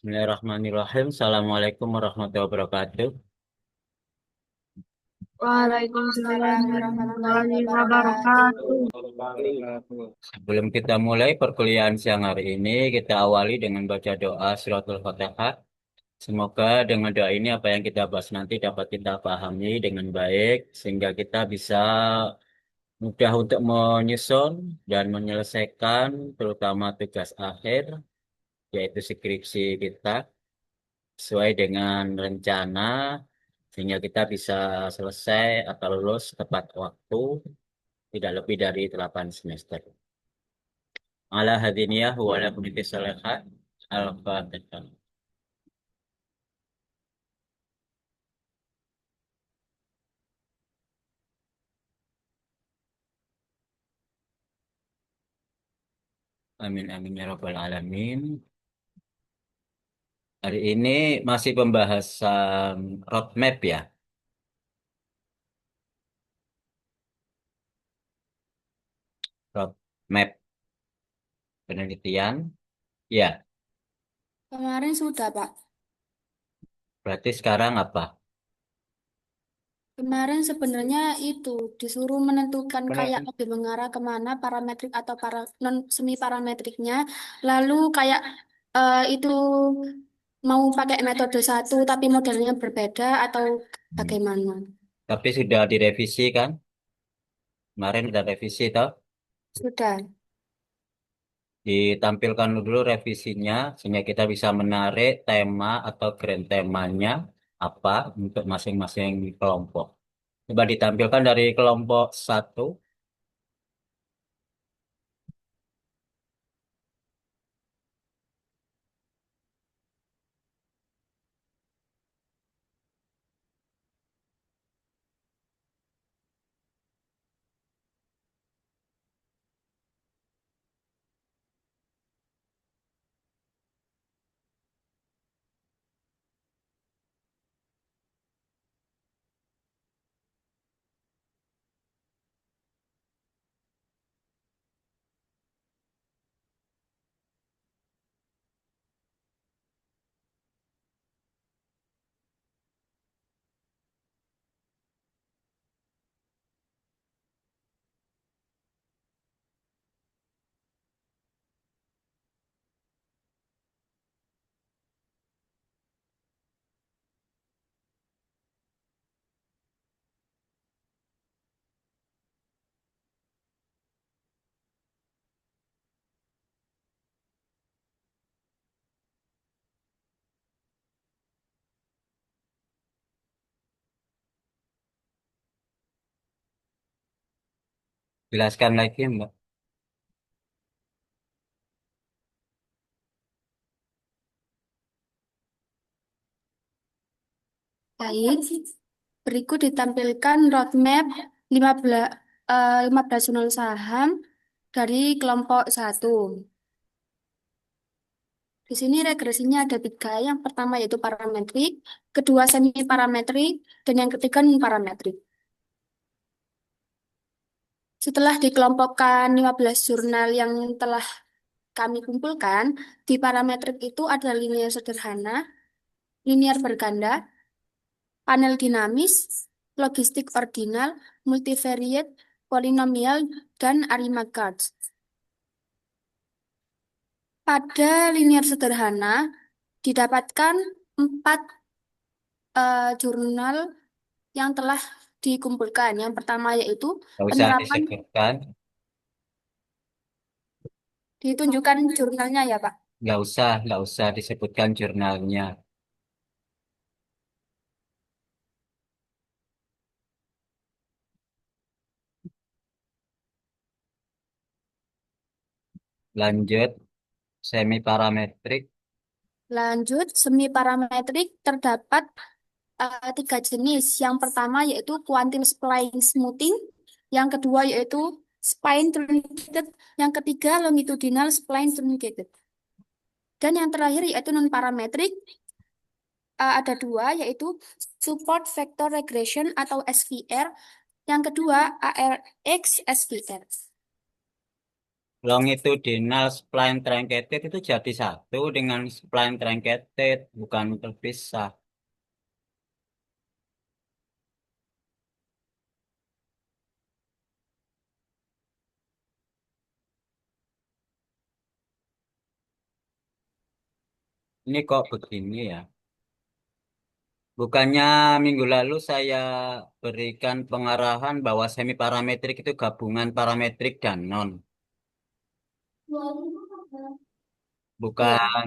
Bismillahirrahmanirrahim. Assalamualaikum warahmatullahi wabarakatuh. Waalaikumsalam Waalaikumsalam warahmatullahi warahmatullahi wabarakatuh. wabarakatuh. Sebelum kita mulai perkuliahan siang hari ini, kita awali dengan baca doa suratul Fatihah. Semoga dengan doa ini apa yang kita bahas nanti dapat kita pahami dengan baik, sehingga kita bisa mudah untuk menyusun dan menyelesaikan terutama tugas akhir, yaitu skripsi kita, sesuai dengan rencana, sehingga kita bisa selesai atau lulus tepat waktu, tidak lebih dari 8 semester. Ala hadiniyah wa ala kuniti salahat. Al-Fatihah. Amin amin ya rabbal alamin. Hari ini masih pembahasan roadmap ya, roadmap penelitian. Ya, Kemarin sudah, Pak. berarti sekarang apa? Kemarin sebenarnya itu disuruh menentukan kayak Benar. lebih mengarah kemana parametrik atau para non semi parametriknya. Lalu kayak itu mau pakai metode satu tapi modelnya berbeda atau Hmm. bagaimana? Tapi sudah direvisi kan? Kemarin udah revisi toh? Sudah. Ditampilkan dulu revisinya sehingga kita bisa menarik tema atau grand temanya apa untuk masing-masing kelompok. Coba ditampilkan dari kelompok satu. Jelaskan lagi, Mbak. Baik. Berikut ditampilkan roadmap 15 unit saham dari kelompok satu. Di sini regresinya ada tiga. Yang pertama yaitu parametrik, kedua semi parametrik, dan yang ketiga non parametrik. Setelah dikelompokkan 15 jurnal yang telah kami kumpulkan, di parametrik itu ada linear sederhana, linear berganda, panel dinamis, logistik ordinal, multivariate, polinomial, dan Arima-Cards. Pada linear sederhana, didapatkan empat jurnal yang telah dikumpulkan. Yang pertama yaitu Nggak usah penerapan, disebutkan, ditunjukkan jurnalnya ya, Pak. nggak usah disebutkan jurnalnya. Lanjut, semi parametrik. Lanjut, semi parametrik terdapat tiga jenis. Yang pertama yaitu quantile spline smoothing, yang kedua yaitu spine truncated, yang ketiga longitudinal spline truncated. Dan yang terakhir yaitu non parametrik, ada dua yaitu support vector regression atau SVR, yang kedua ARX SVR. Longitudinal spline truncated itu jadi satu dengan spline truncated, bukan terpisah. Ini kok begini ya? Bukannya minggu lalu saya berikan pengarahan bahwa semi parametrik itu gabungan parametrik dan non, Iya. bukan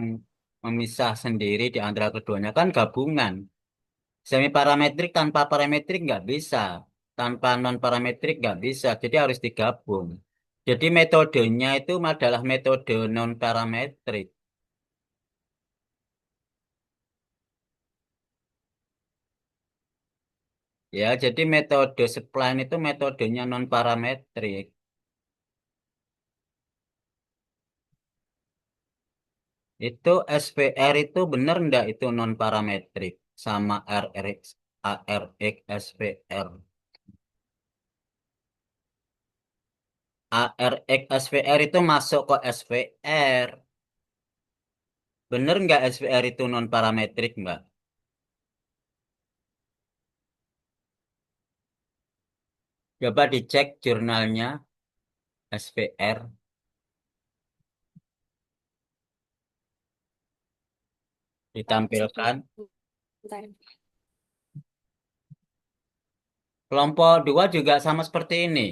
memisah sendiri di antara keduanya, kan gabungan. Semi parametrik tanpa parametrik nggak bisa, tanpa non parametrik nggak bisa, jadi harus digabung. Jadi metodenya itu adalah metode non parametrik. Ya, jadi metode spline itu metodenya non parametrik. Itu SPR itu benar nggak itu non parametrik sama RRX, ARX, SPR. ARX, SPR itu masuk ke SPR. Bener nggak SPR itu non parametrik, Mbak? Coba dicek jurnalnya SPR, ditampilkan. Sebentar. Kelompok 2 juga sama seperti ini.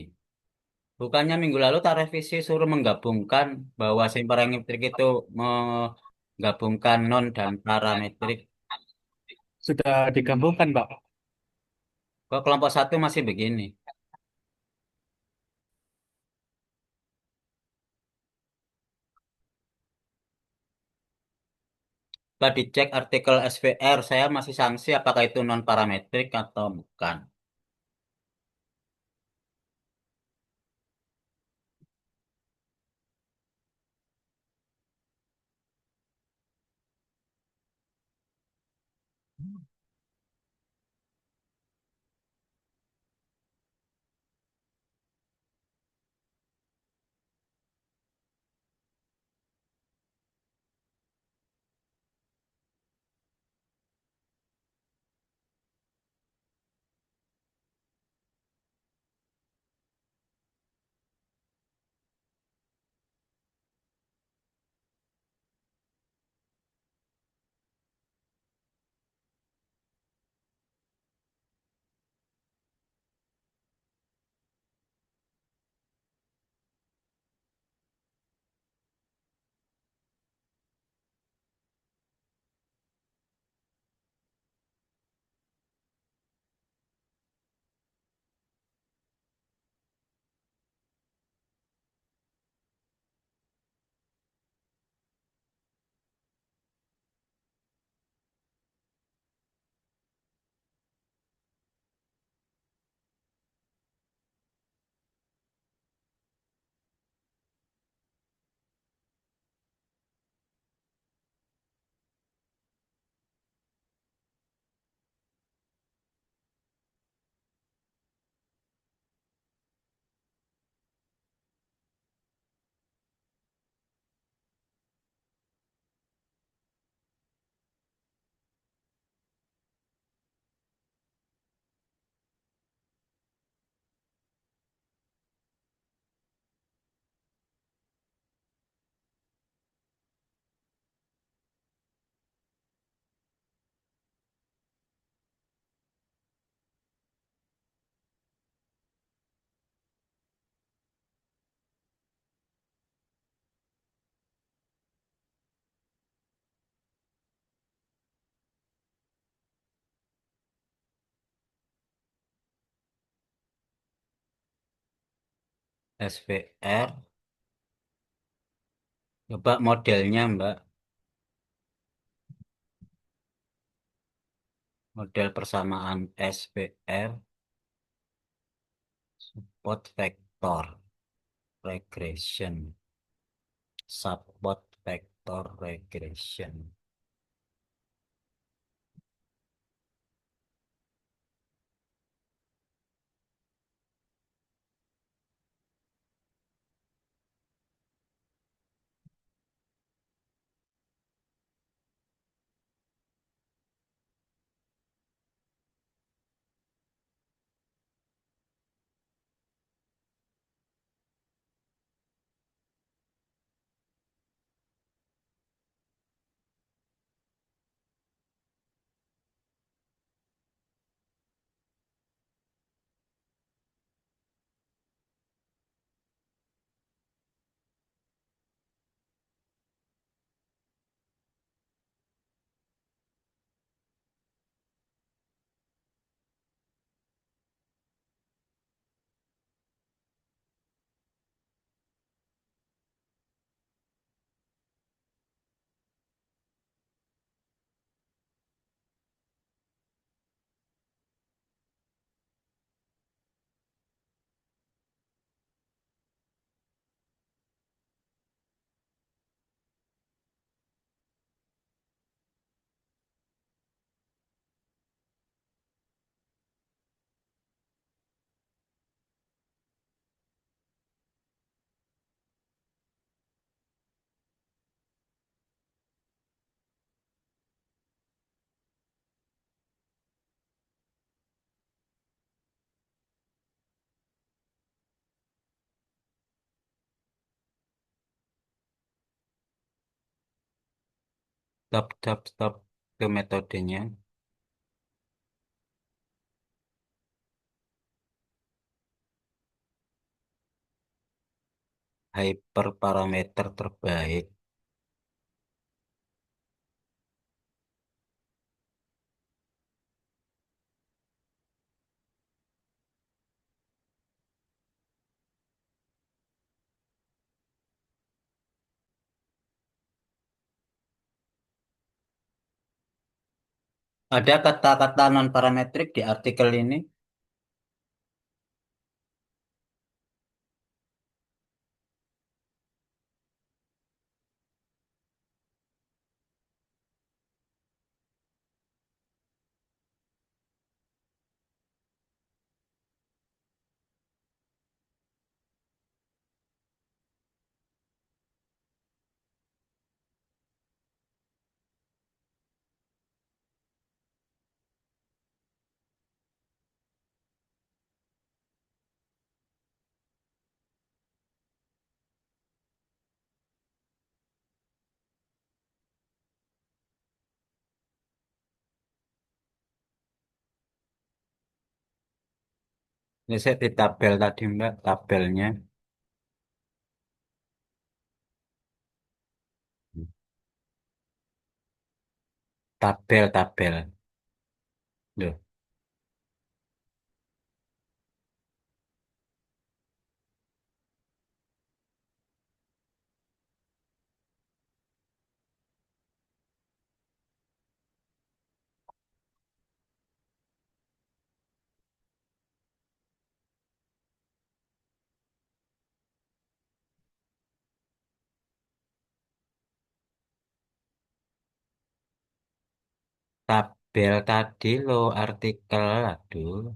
Bukannya minggu lalu tak revisi suruh menggabungkan bahwa sim parametrik itu menggabungkan non dan parametrik. Sudah digabungkan, Pak. Kok kelompok satu masih begini? Coba dicek artikel SPR, saya masih sanksi apakah itu non parametrik atau bukan. SPR, coba modelnya Mbak, model persamaan SPR, support vector regression, support vector regression. Stop ke metodenya. Hyperparameter terbaik. Ada kata-kata non-parametrik di artikel ini. Ini saya di tabel tadi, Mbak, tabelnya. Tabel. Loh, tabel tadi loh, artikel. Aduh,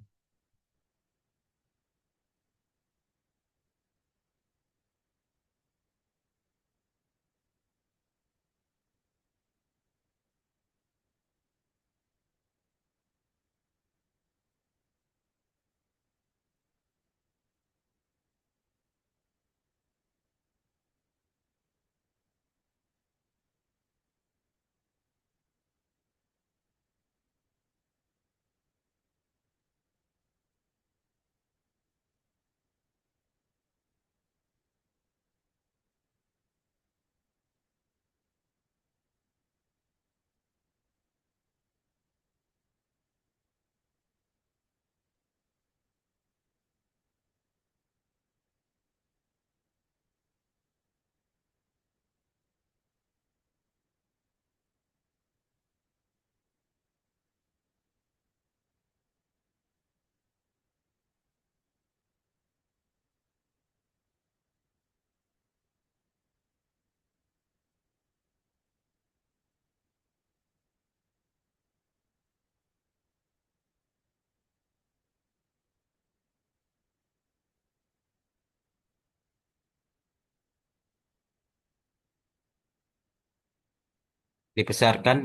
dibesarkan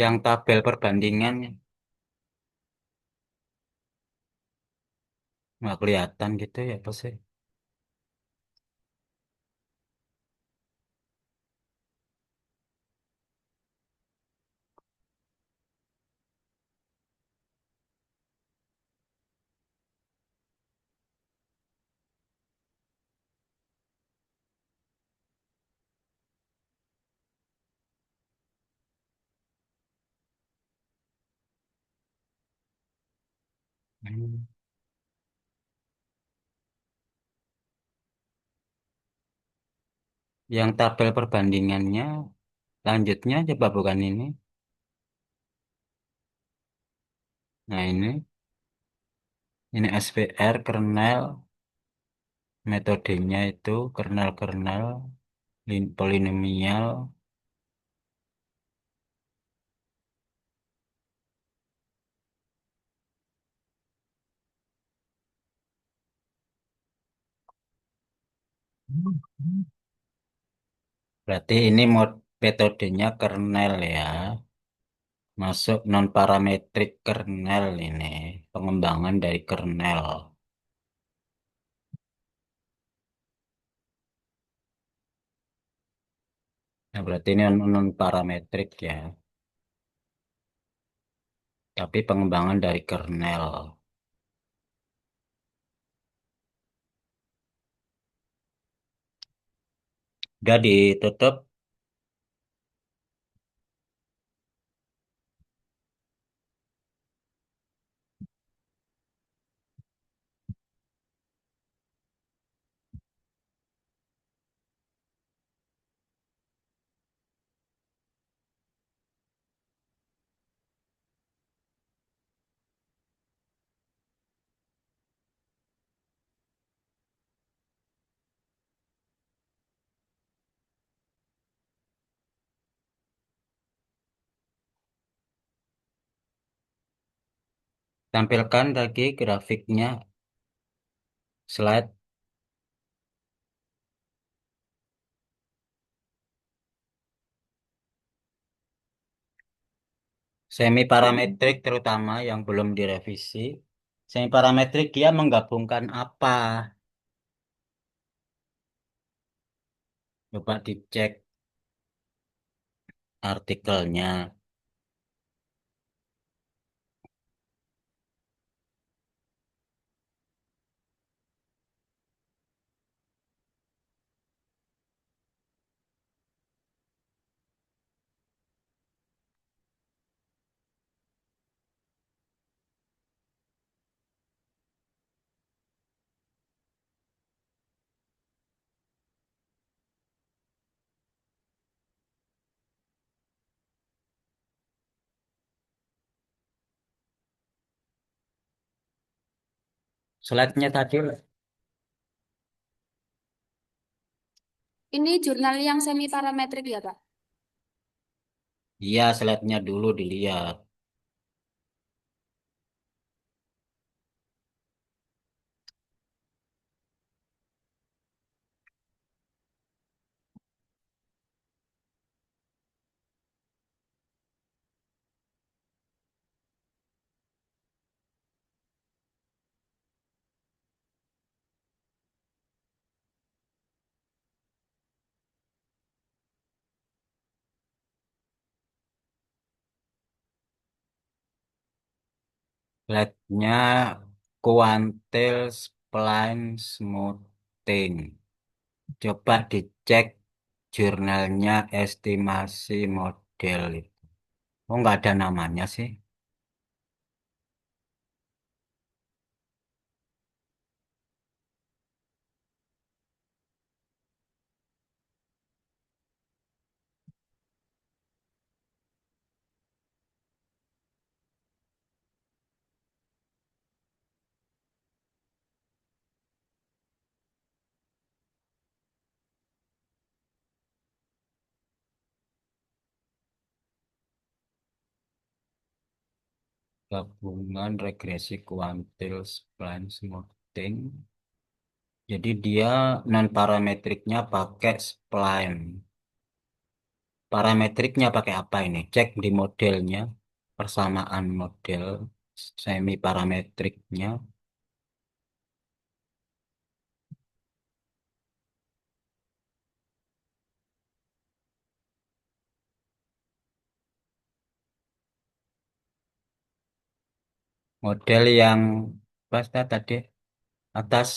yang tabel perbandingannya. Nggak kelihatan gitu ya, apa sih? Hmm. Yang tabel perbandingannya, lanjutnya coba bukan ini. Nah ini SVR, kernel, metodenya itu kernel-kernel, polinomial. Berarti ini metodenya kernel ya. Masuk non-parametrik kernel ini. Pengembangan dari kernel. Nah, berarti ini non parametrik ya, tapi pengembangan dari kernel. Udah ditutup. Tampilkan lagi grafiknya, slide. Semi parametrik terutama yang belum direvisi. Semi parametrik dia menggabungkan apa? Coba dicek artikelnya. Slide-nya tadi, Ini jurnal yang semi parametrik ya, Pak? iya slide-nya dulu dilihat. Slide-nya kuantil spline smoothing. Coba dicek jurnalnya estimasi model itu. Oh, nggak ada namanya sih. Gabungan regresi kuantil spline smoothing. Jadi dia non parametriknya pakai spline. Parametriknya pakai apa ini? Cek di modelnya, persamaan model semi parametriknya. Model yang pas tadi atas,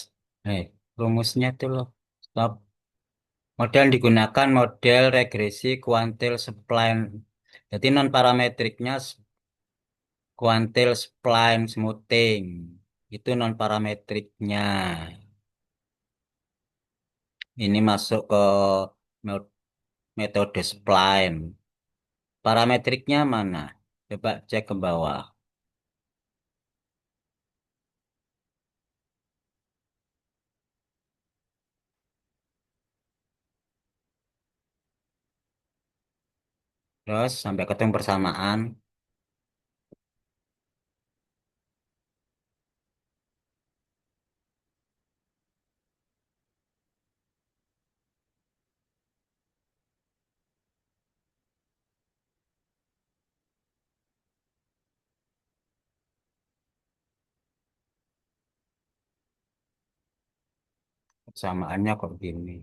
rumusnya itu loh. Stop. Model yang digunakan model regresi kuantil spline. Jadi non parametriknya kuantil spline smoothing. Itu non parametriknya. Ini masuk ke me- metode spline. Parametriknya mana? Coba cek ke bawah. Terus sampai ketemu persamaan. Persamaannya kok gini.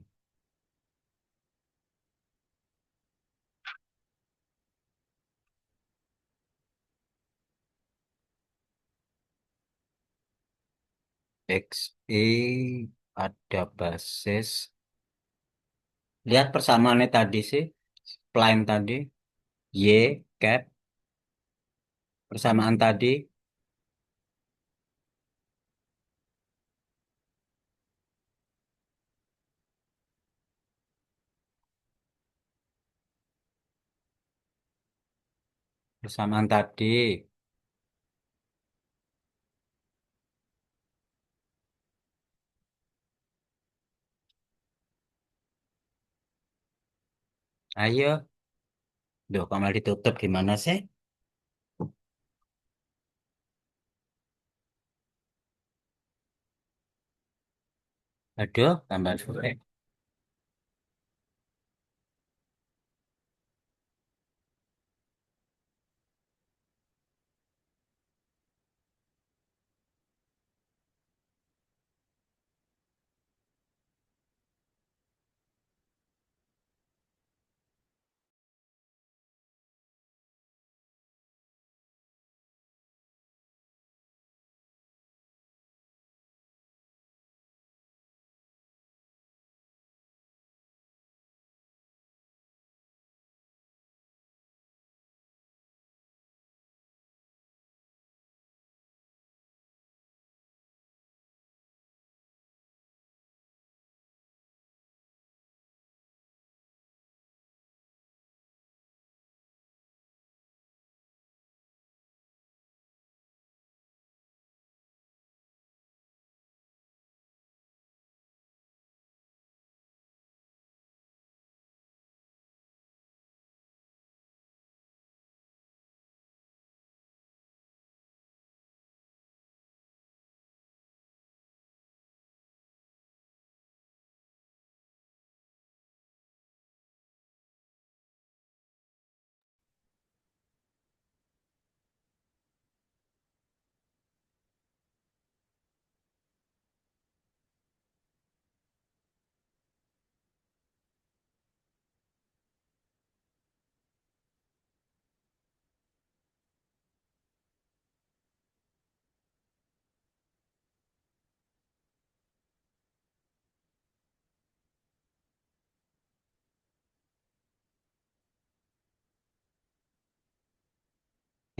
XI ada basis. Lihat persamaannya tadi sih. Spline tadi. Y, cap. Persamaan tadi. Persamaan tadi. Ayo. Duh, kok malah ditutup gimana sih? Aduh, tambah sulit.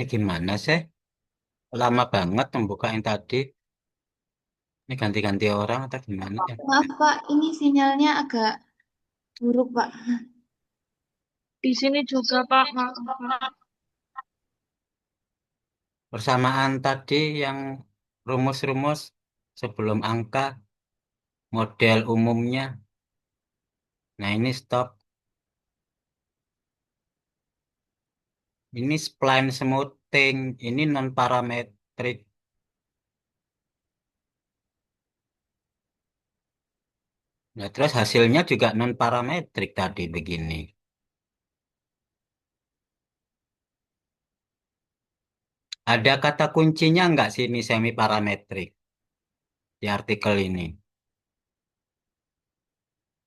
Ini gimana sih? Lama banget membuka yang tadi. Ini ganti-ganti orang atau gimana ya? Maaf Pak, ini sinyalnya agak buruk Pak. Di sini juga Pak, maaf Pak. Persamaan tadi yang rumus-rumus sebelum angka, model umumnya. Nah, ini stop. Ini spline smoothing. Ini non-parametrik. Nah, terus hasilnya juga non-parametrik tadi begini. Ada kata kuncinya nggak sih ini semi parametrik di artikel ini?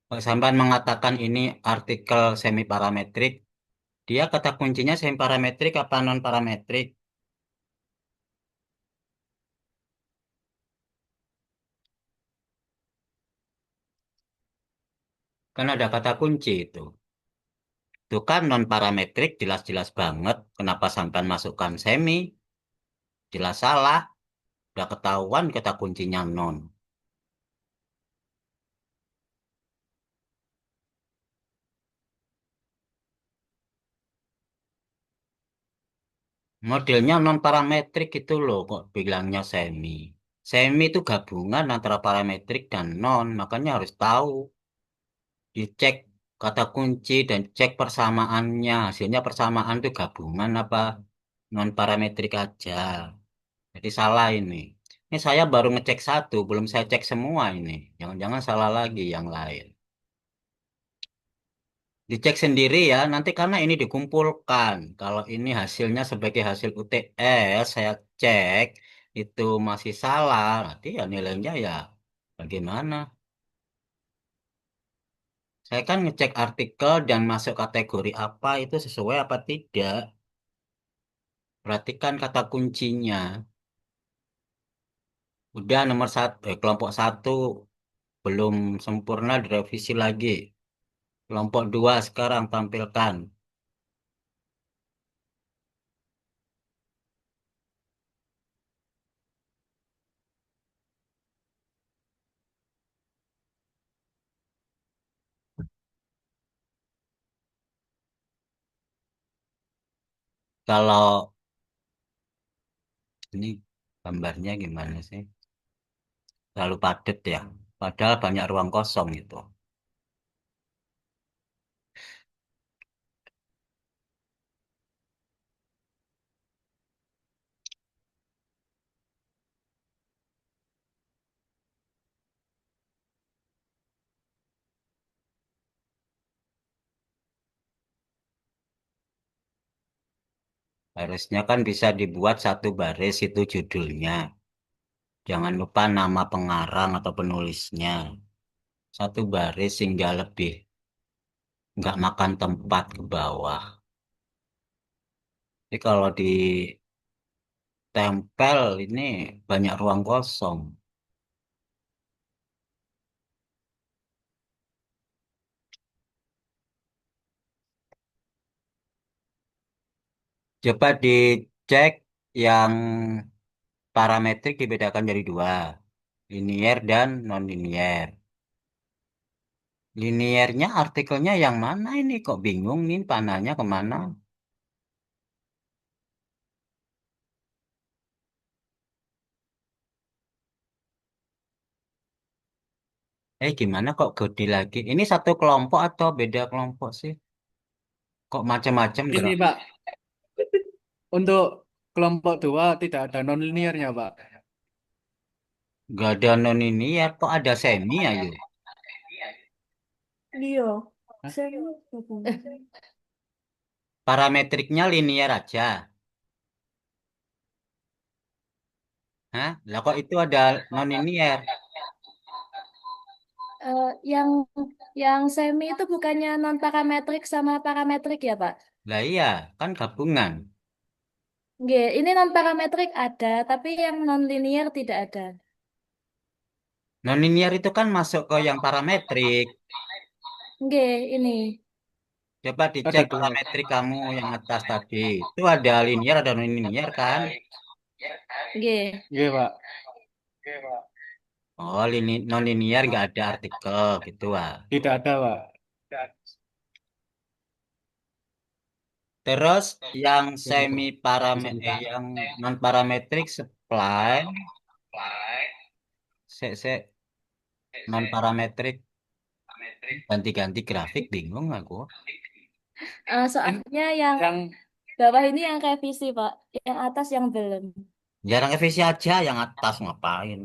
Kalau sampean mengatakan ini artikel semi parametrik, dia kata kuncinya semi parametrik apa non parametrik? Kan ada kata kunci itu. Itu kan non parametrik jelas-jelas banget. Kenapa sampean masukkan semi? Jelas salah. Udah ketahuan kata kuncinya non. Modelnya non parametrik itu loh kok bilangnya semi. Semi itu gabungan antara parametrik dan non, makanya harus tahu. Dicek kata kunci dan cek persamaannya. Hasilnya persamaan itu gabungan apa non parametrik aja. Jadi salah ini. Ini saya baru ngecek satu, belum saya cek semua ini. Jangan-jangan salah lagi yang lain. Dicek sendiri ya, nanti karena ini dikumpulkan. Kalau ini hasilnya sebagai hasil UTS, saya cek itu masih salah. Nanti ya nilainya ya bagaimana? Saya kan ngecek artikel dan masuk kategori apa itu sesuai apa tidak. Perhatikan kata kuncinya. Udah nomor satu, kelompok satu belum sempurna direvisi lagi. Kelompok dua sekarang tampilkan. Kalau ini gambarnya gimana sih? Terlalu padat ya. Padahal banyak ruang kosong itu. Harusnya kan bisa dibuat satu baris itu judulnya. Jangan lupa nama pengarang atau penulisnya. Satu baris sehingga lebih nggak makan tempat ke bawah. Jadi kalau ditempel ini banyak ruang kosong. Coba dicek yang parametrik dibedakan jadi dua. Linier dan non-linier. Liniernya artikelnya yang mana ini? Kok bingung nih panahnya kemana? Gimana kok gede lagi? Ini satu kelompok atau beda kelompok sih? Kok macam-macam Ini gerak? Pak, untuk kelompok dua tidak ada non-linearnya Pak. Gak ada non-linier, kok ada semi ayo? Iya. Hah? Saya Parametriknya linier aja. Hah? Lah kok itu ada non-linier? Eh, yang semi itu bukannya non parametrik sama parametrik ya, Pak? Lah iya, kan gabungan. Nggih, ini non parametrik ada, tapi yang non linear tidak ada. Non-linier itu kan masuk ke yang parametrik. Nggih, ini. Coba Ada dicek dua. parametrik kamu yang atas tadi. Itu ada linier, ada non-linier kan? Nggih. Iya Pak. Oh, non-linier nggak ada artikel gitu ah. Tidak ada Pak. Terus yang Tunggu. Bisa bisa. yang non parametrik spline, non parametrik ganti-ganti grafik bingung aku. Soalnya Ini yang yang bawah ini yang revisi, Pak. Yang atas yang belum. Jarang revisi aja yang atas ngapain?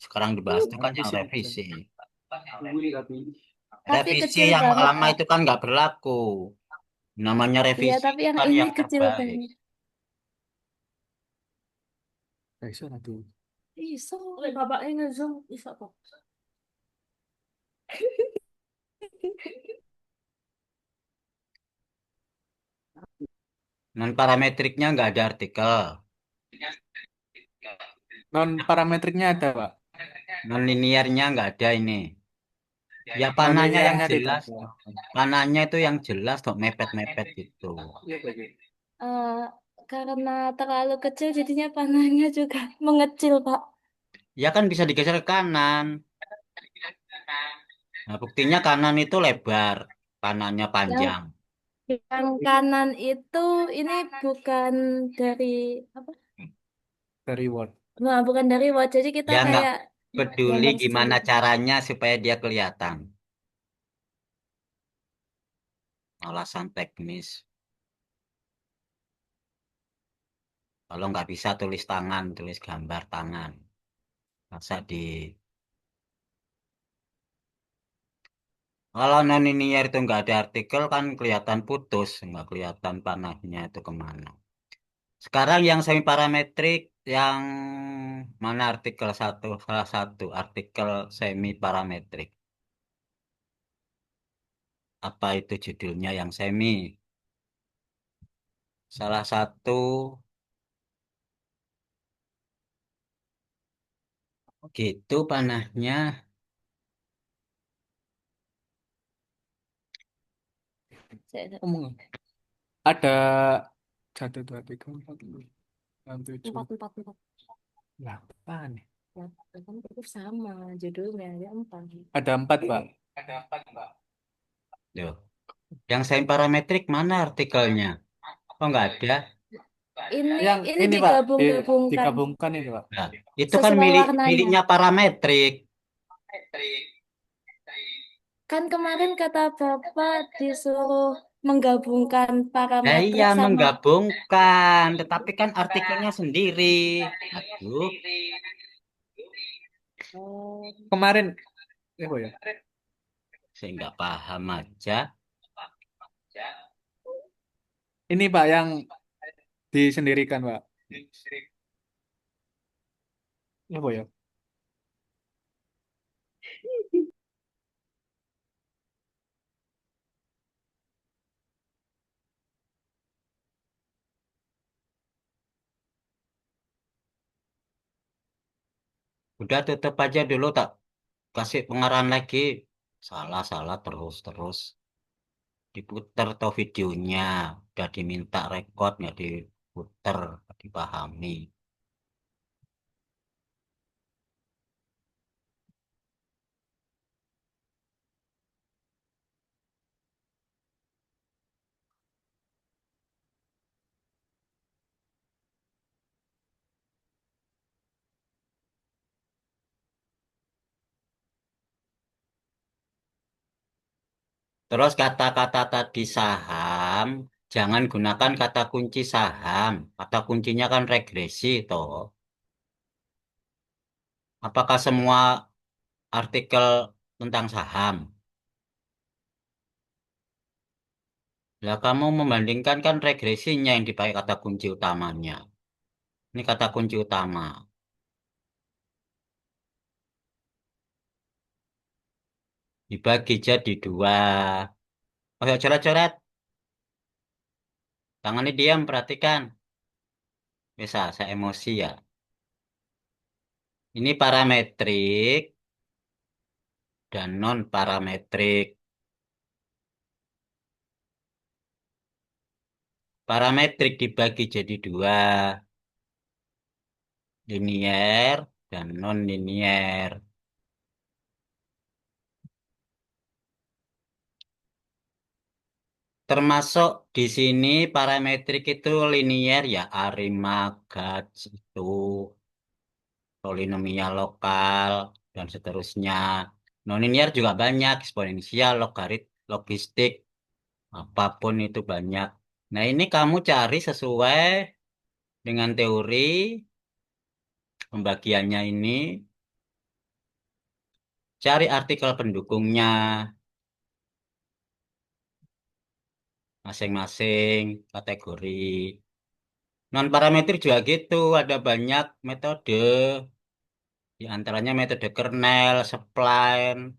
Sekarang dibahas itu kan yang revisi revisi. Tapi Revisi kecil yang banget, lama Pak. itu kan nggak berlaku. Namanya Iya, revisi tapi itu yang kan ini yang kecil terbaik. banget. Iso aduh. Iso, bapaknya nge-zoom, iso kok. Non parametriknya nggak ada artikel. Non parametriknya ada Pak. Non linearnya nggak ada ini. Ya Non panahnya yang linearnya tidak jelas. ada. Panahnya itu yang jelas kok mepet-mepet gitu. Iya Pak. Eh, karena terlalu kecil, jadinya panahnya juga mengecil, Pak. Ya kan bisa digeser ke kanan. Nah, buktinya kanan itu lebar, panahnya Yang panjang. yang kanan itu ini bukan dari apa? Dari Word. Nah, bukan dari Word. Jadi kita Ya nggak kayak peduli gambar gimana sendiri. caranya supaya dia kelihatan. Alasan teknis. Kalau nggak bisa tulis tangan, tulis gambar tangan. Masa di Kalau non linear itu nggak ada artikel kan kelihatan putus, nggak kelihatan panahnya itu kemana. Sekarang yang semi parametrik yang mana artikel satu, salah satu artikel semi parametrik. Apa itu judulnya yang semi? Salah satu Gitu panahnya. Ngomong. Ada 1, 2, 3, 4, 5, 6, 7, 4, 4, 4. 8. Ya, kan itu sama judulnya ada 4. Ada 4, Pak. Loh, yang semi parametrik mana artikelnya? Oh, nggak ada. Yang Ini ini, Pak, digabung-gabungkan digabungkan itu, Pak. Nah, itu kan sesuai warnanya. miliknya parametrik. Kan kemarin kata Bapak disuruh menggabungkan Nah, iya parametrik sama. menggabungkan, tetapi kan artikelnya sendiri. Aduh, Oh, Kemarin, apa ya? saya nggak paham aja. Ini, Pak, yang disendirikan, Pak. Apa ya? Udah tutup aja dulu, tak kasih pengarahan lagi. Salah terus. Diputer toh videonya. Udah diminta rekod, nggak diputer, nggak dipahami. Terus kata-kata tadi saham, jangan gunakan kata kunci saham. Kata kuncinya kan regresi, toh. Apakah semua artikel tentang saham? Lah kamu membandingkan kan regresinya yang dipakai kata kunci utamanya. Ini kata kunci utama. Dibagi jadi dua. Oh ya coret-coret. Tangannya diam, perhatikan. Bisa, saya emosi ya. Ini parametrik dan non parametrik. Parametrik dibagi jadi dua. Linier dan non linier. Termasuk di sini parametrik itu linier ya, Arima, Gauge itu polinomial lokal dan seterusnya. Nonlinear juga banyak, eksponensial, logarit, logistik, apapun itu banyak. Nah, ini kamu cari sesuai dengan teori pembagiannya ini, cari artikel pendukungnya masing-masing kategori. Non parametrik juga gitu, ada banyak metode. Di antaranya metode kernel, spline,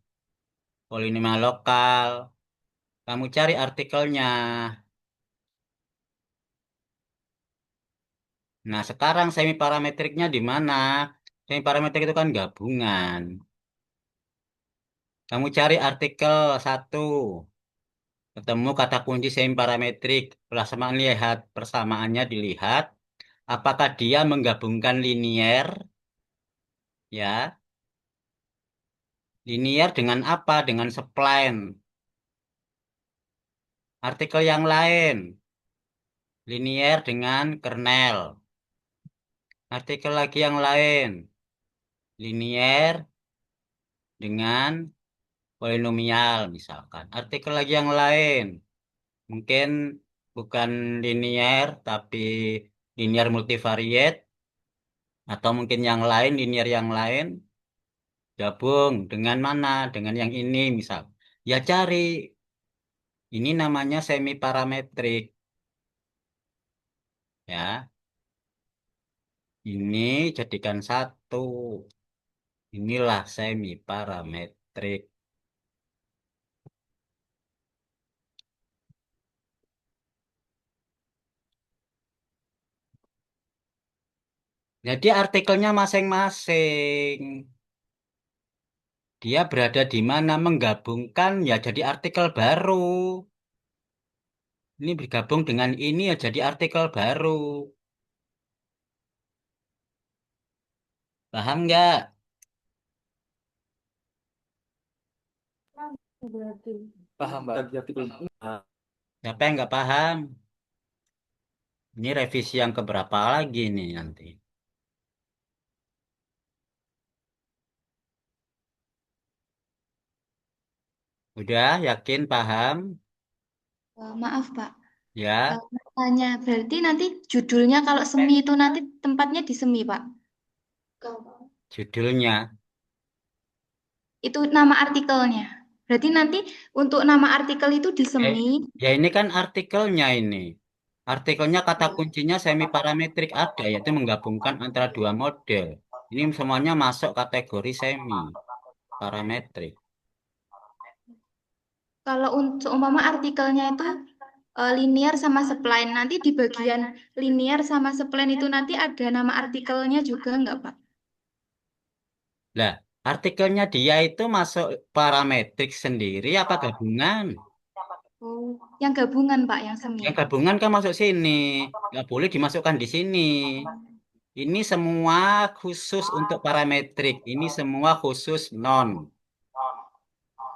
polinomial lokal. Kamu cari artikelnya. Nah, sekarang semi parametriknya di mana? Semi parametrik itu kan gabungan. Kamu cari artikel satu, ketemu kata kunci semi parametrik. Persamaan lihat, persamaannya dilihat. Apakah dia menggabungkan linier, ya? Linier dengan apa? Dengan spline. Artikel yang lain, linier dengan kernel. Artikel lagi yang lain, linier dengan polinomial misalkan. Artikel lagi yang lain, mungkin bukan linier tapi linier multivariate atau mungkin yang lain, linier yang lain gabung dengan mana? Dengan yang ini misal. Ya cari. Ini namanya semi parametrik ya. Ini jadikan satu. Inilah semi parametrik. Jadi artikelnya masing-masing. Dia berada di mana menggabungkan ya jadi artikel baru. Ini bergabung dengan ini ya jadi artikel baru. Paham nggak? Paham, Pak. Siapa yang nggak paham? Ini revisi yang keberapa lagi nih nanti? Udah yakin paham? Maaf, Pak. Ya, Tanya, berarti nanti judulnya kalau semi itu nanti tempatnya di semi, Pak. judulnya. Itu nama artikelnya. Berarti nanti untuk nama artikel itu di Eh, semi. ya ini kan artikelnya ini. Artikelnya kata kuncinya semi parametrik ada, yaitu menggabungkan antara dua model. Ini semuanya masuk kategori semi parametrik. Kalau untuk umpama artikelnya itu linear sama spline, nanti di bagian linear sama spline itu nanti ada nama artikelnya juga nggak, Pak? Lah, artikelnya dia itu masuk parametrik sendiri apa gabungan? Oh, yang gabungan, Pak, yang semi. Yang gabungan kan masuk sini. Nggak boleh dimasukkan di sini. Ini semua khusus untuk parametrik. Ini semua khusus non.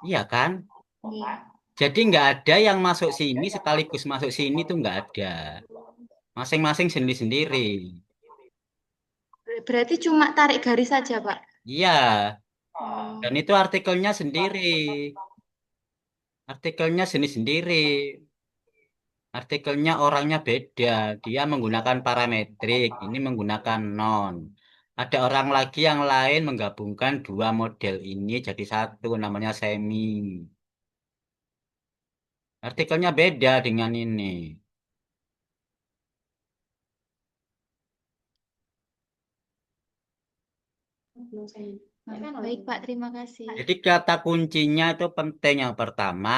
Iya kan? Iya. Jadi nggak ada yang masuk sini sekaligus masuk sini tuh nggak ada. Masing-masing sendiri-sendiri. Berarti cuma tarik garis saja, Pak. Iya, Oh, dan itu artikelnya sendiri. Artikelnya sendiri-sendiri. Artikelnya orangnya beda. Dia menggunakan parametrik, ini menggunakan non. Ada orang lagi yang lain menggabungkan dua model ini jadi satu, namanya semi. Artikelnya beda dengan ini. baik, Pak. Terima kasih. Jadi kata kuncinya itu penting. Yang pertama,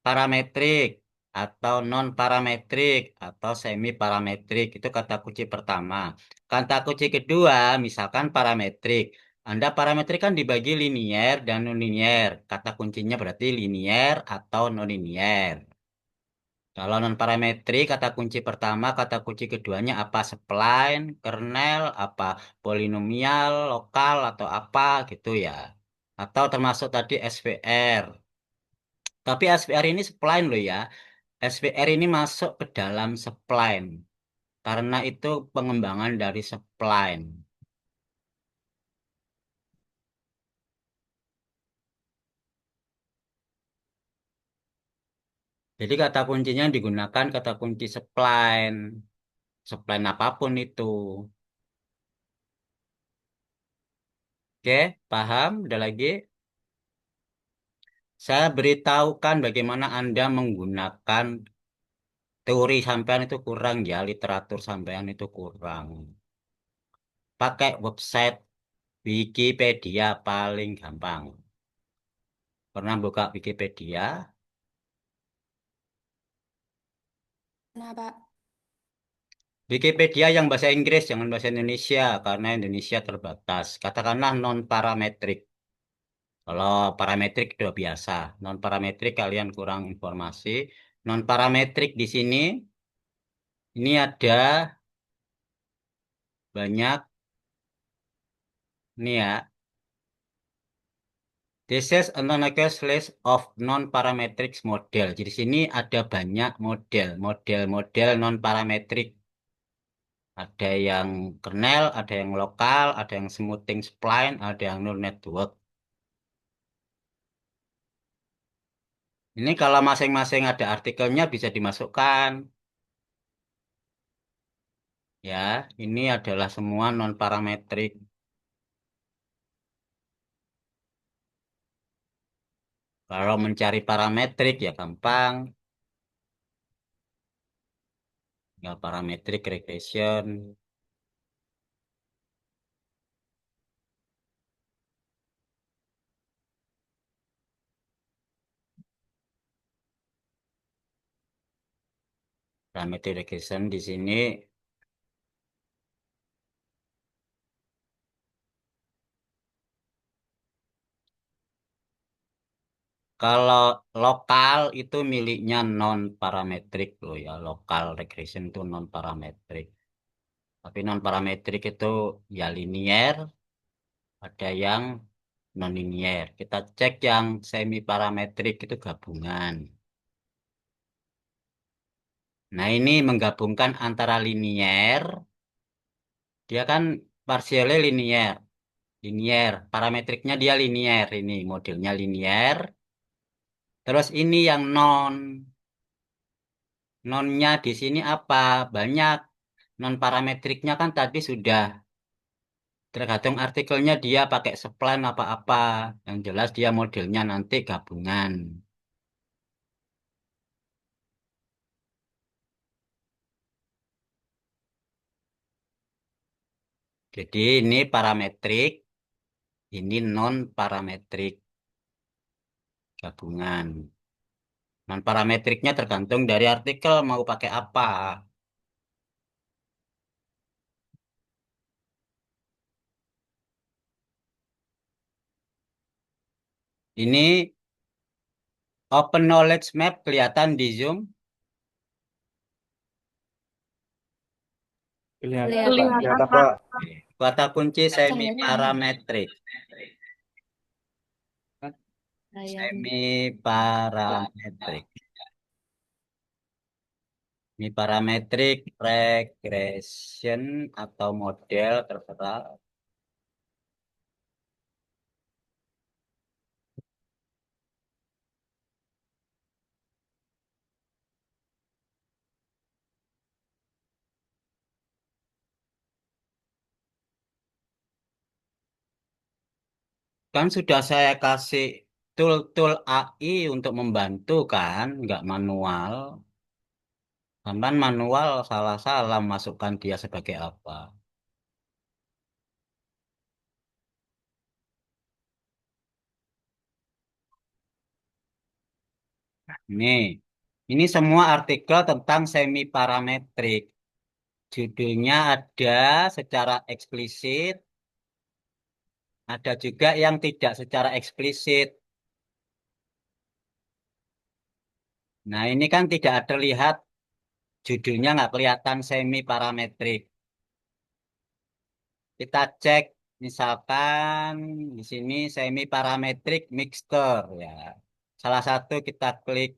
parametrik atau non parametrik atau semi parametrik itu kata kunci pertama. Kata kunci kedua, misalkan parametrik. Anda parametrik kan dibagi linier dan non linier. Kata kuncinya berarti linier atau non linier. Kalau non parametrik kata kunci pertama, kata kunci keduanya apa? Spline, kernel, apa polinomial, lokal atau apa gitu ya. Atau termasuk tadi SVR. Tapi SVR ini spline loh ya. SVR ini masuk ke dalam spline karena itu pengembangan dari spline. Jadi kata kuncinya yang digunakan kata kunci spline. Spline apapun itu. Oke, paham? Ada lagi? Saya beritahukan bagaimana Anda menggunakan teori sampean itu kurang ya, literatur sampean itu kurang. Pakai website Wikipedia paling gampang. Pernah buka Wikipedia? Nah, Pak. Wikipedia yang bahasa Inggris, jangan bahasa Indonesia, karena Indonesia terbatas. Katakanlah non-parametrik. Kalau parametrik sudah biasa. Non-parametrik kalian kurang informasi. Non-parametrik di sini, ini ada banyak, nih ya. This is a non-request list of non-parametric model. Jadi di sini ada banyak model non-parametrik. Ada yang kernel, ada yang lokal, ada yang smoothing spline, ada yang neural network. Ini kalau masing-masing ada artikelnya bisa dimasukkan. Ya, ini adalah semua non-parametrik. Kalau mencari parametrik ya gampang. Tinggal parametrik regression. Parametrik regression di sini Kalau lokal itu miliknya non parametrik loh ya. Lokal regression itu non parametrik. Tapi non parametrik itu ya linear, ada yang non linear. Kita cek yang semi parametrik itu gabungan. Nah, ini menggabungkan antara linear, dia kan partialnya linear, linear, parametriknya dia linear ini, modelnya linear. Terus ini yang non, nonnya di sini apa? Banyak. Non parametriknya kan tadi sudah tergantung artikelnya dia pakai spline apa-apa. Yang jelas dia modelnya nanti gabungan. Jadi ini parametrik, ini non parametrik gabungan. Non parametriknya tergantung dari artikel mau pakai apa. Ini open knowledge map kelihatan di Zoom. Kelihatan. Kelihatan, Pak. Kata kunci semi parametrik. Semi parametrik. Ini parametrik regression atau model terserah. Kan sudah saya kasih tool-tool AI untuk membantu kan, nggak manual. Sampai manual salah-salah masukkan dia sebagai apa. Nih, ini semua artikel tentang semi parametrik. Judulnya ada secara eksplisit, ada juga yang tidak secara eksplisit. Nah, ini kan tidak terlihat, judulnya nggak kelihatan semi parametrik. Kita cek, misalkan di sini semi parametrik mixture ya. Salah satu kita klik.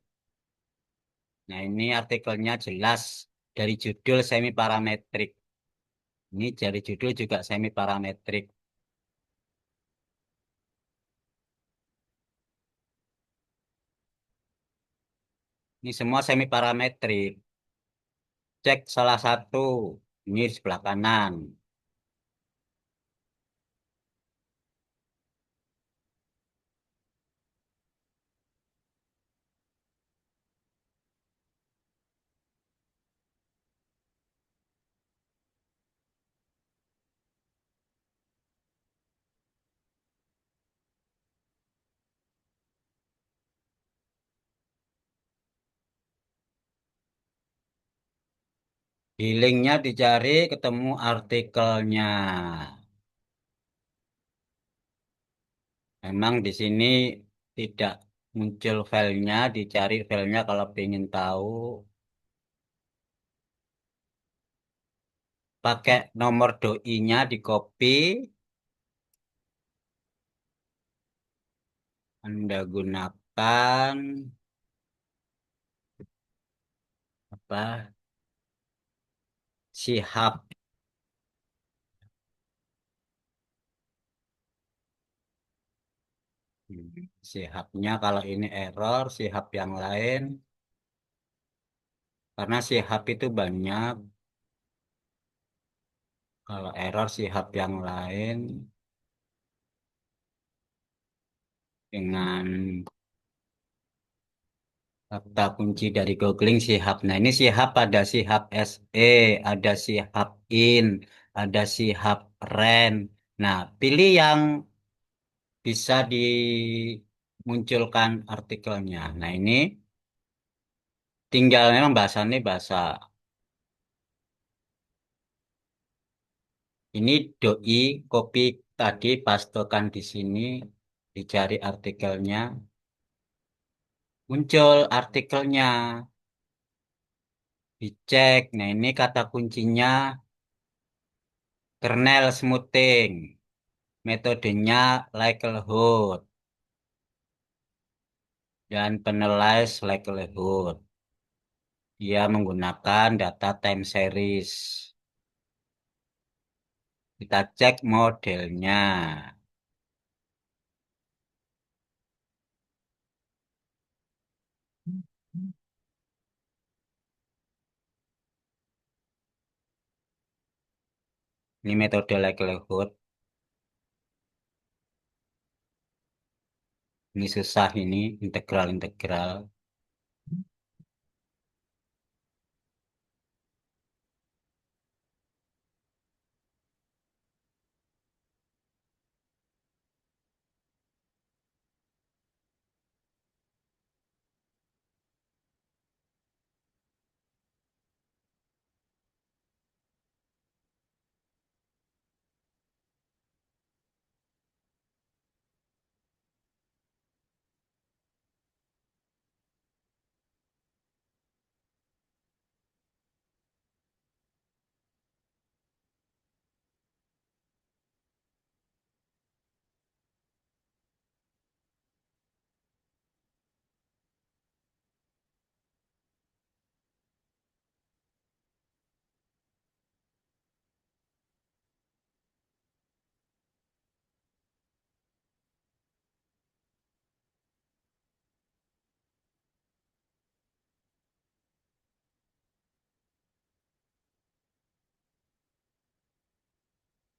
Nah, ini artikelnya jelas dari judul semi parametrik. Ini dari judul juga semi parametrik. Ini semua semi parametrik. Cek salah satu. Ini di sebelah kanan. Di linknya dicari ketemu artikelnya. Memang di sini tidak muncul filenya, dicari filenya kalau ingin tahu. Pakai nomor doi-nya di copy. Anda gunakan apa? Sihab. Sihabnya kalau ini error, sihab yang lain. Karena sihab itu banyak. Kalau error sihab yang lain dengan kata kunci dari googling sihab. Nah, ini sihab ada sihab SE, ada sihab in, ada sihab ren. Nah, pilih yang bisa dimunculkan artikelnya. Nah, ini tinggal memang bahasannya bahasa. Ini doi copy tadi pastekan di sini, dicari artikelnya. muncul artikelnya, dicek. Nah, ini kata kuncinya kernel smoothing, metodenya likelihood, dan penalize likelihood. Dia menggunakan data time series. Kita cek modelnya. Ini metode likelihood. Ini susah ini, integral-integral.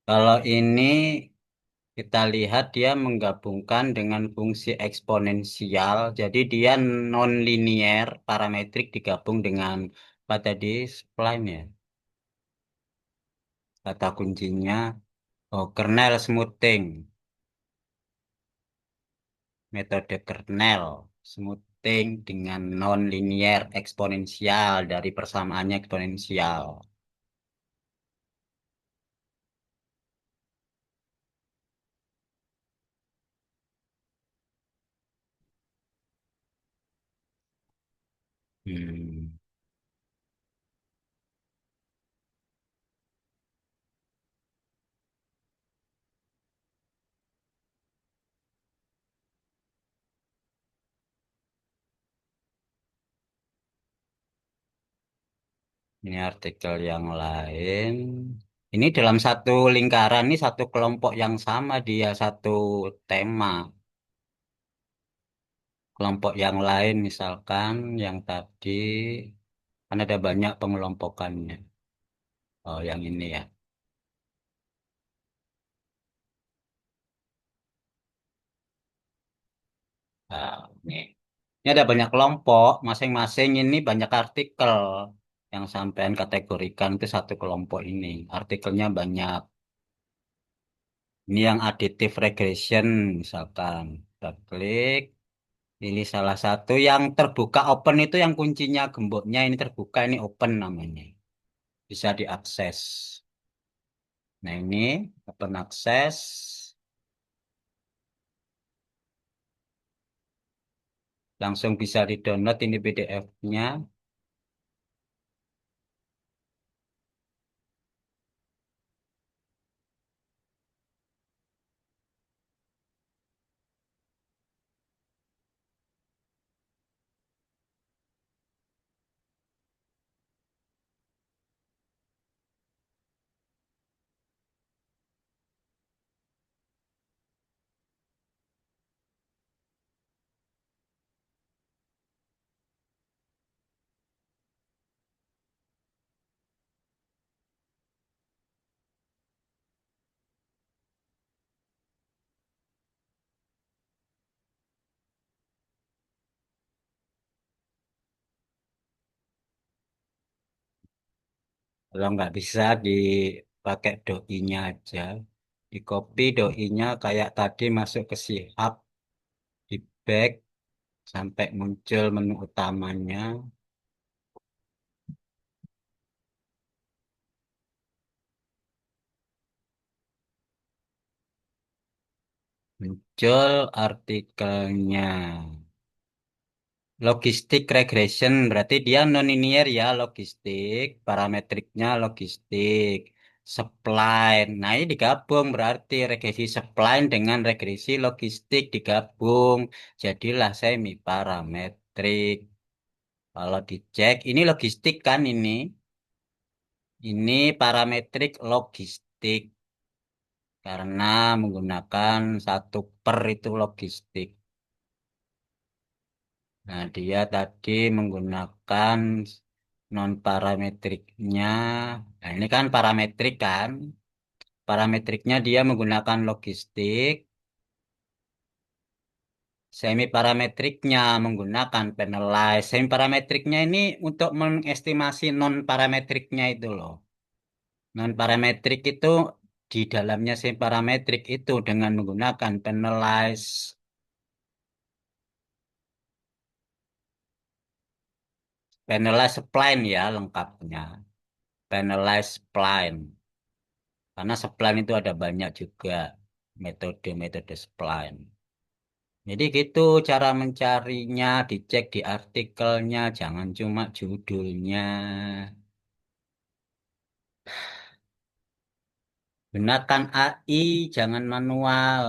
Kalau ini kita lihat dia menggabungkan dengan fungsi eksponensial. Jadi dia non-linear, parametrik digabung dengan apa tadi? Spline ya. Kata kuncinya, oh, kernel smoothing. Metode kernel smoothing dengan non-linear eksponensial dari persamaannya eksponensial. Hmm. Ini artikel yang lain. Ini dalam satu lingkaran, ini satu kelompok yang sama dia, satu tema. Kelompok yang lain misalkan, yang tadi, kan ada banyak pengelompokannya. Oh, yang ini ya. Nah, ini. Ini ada banyak kelompok, masing-masing ini banyak artikel yang sampean kategorikan itu satu kelompok ini. Artikelnya banyak. Ini yang additive regression misalkan. Kita klik. Ini salah satu yang terbuka open itu yang kuncinya gemboknya ini terbuka ini open namanya. Bisa diakses. Nah ini open access. Langsung bisa di-download ini PDF-nya. Kalau nggak bisa dipakai doi-nya aja. Di copy doi-nya kayak tadi masuk ke si hub, di back sampai muncul menu utamanya. Muncul artikelnya. Logistik regression berarti dia non-linear ya logistik, parametriknya logistik, spline. Nah ini digabung berarti regresi spline dengan regresi logistik digabung. Jadilah semi parametrik. Kalau dicek ini logistik kan ini. Ini parametrik logistik karena menggunakan satu per itu logistik. Nah, dia tadi menggunakan non parametriknya. Nah, ini kan parametrik kan. Parametriknya dia menggunakan logistik. Semi parametriknya menggunakan penalize. Semi parametriknya ini untuk mengestimasi non parametriknya itu loh. Non parametrik itu di dalamnya semi parametrik itu dengan menggunakan penalize. Penalize spline ya lengkapnya. Penalize spline. Karena spline itu ada banyak juga metode-metode spline. Jadi gitu cara mencarinya, dicek di artikelnya, jangan cuma judulnya. Gunakan AI, jangan manual.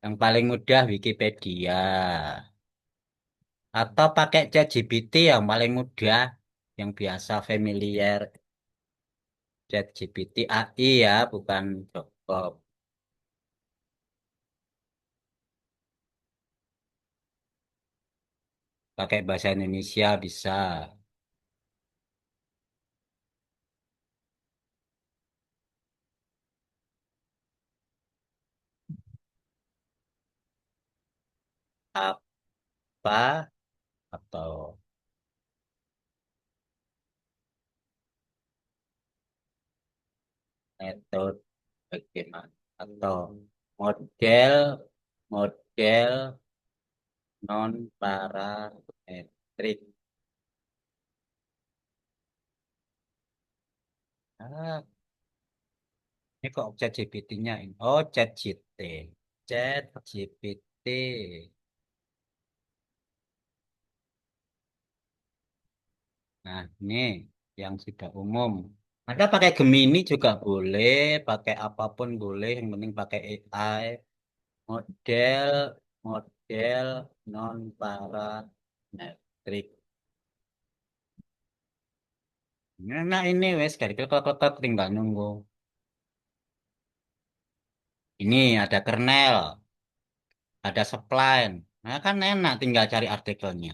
Yang paling mudah Wikipedia. Atau pakai ChatGPT yang paling mudah, yang biasa familiar. ChatGPT AI ya, bukan Jobs. Pakai bahasa Indonesia bisa. Apa atau metode bagaimana atau model model non parametrik. Ah, ini kok chat GPT-nya ini. Oh, chat GPT. Chat GPT. Nah, ini yang sudah umum. Ada pakai Gemini juga boleh, pakai apapun boleh, yang penting pakai AI. Model model non parametrik. Nah, ini wes dari klik tinggal nunggu. Ini ada kernel, ada spline. Nah, kan enak tinggal cari artikelnya.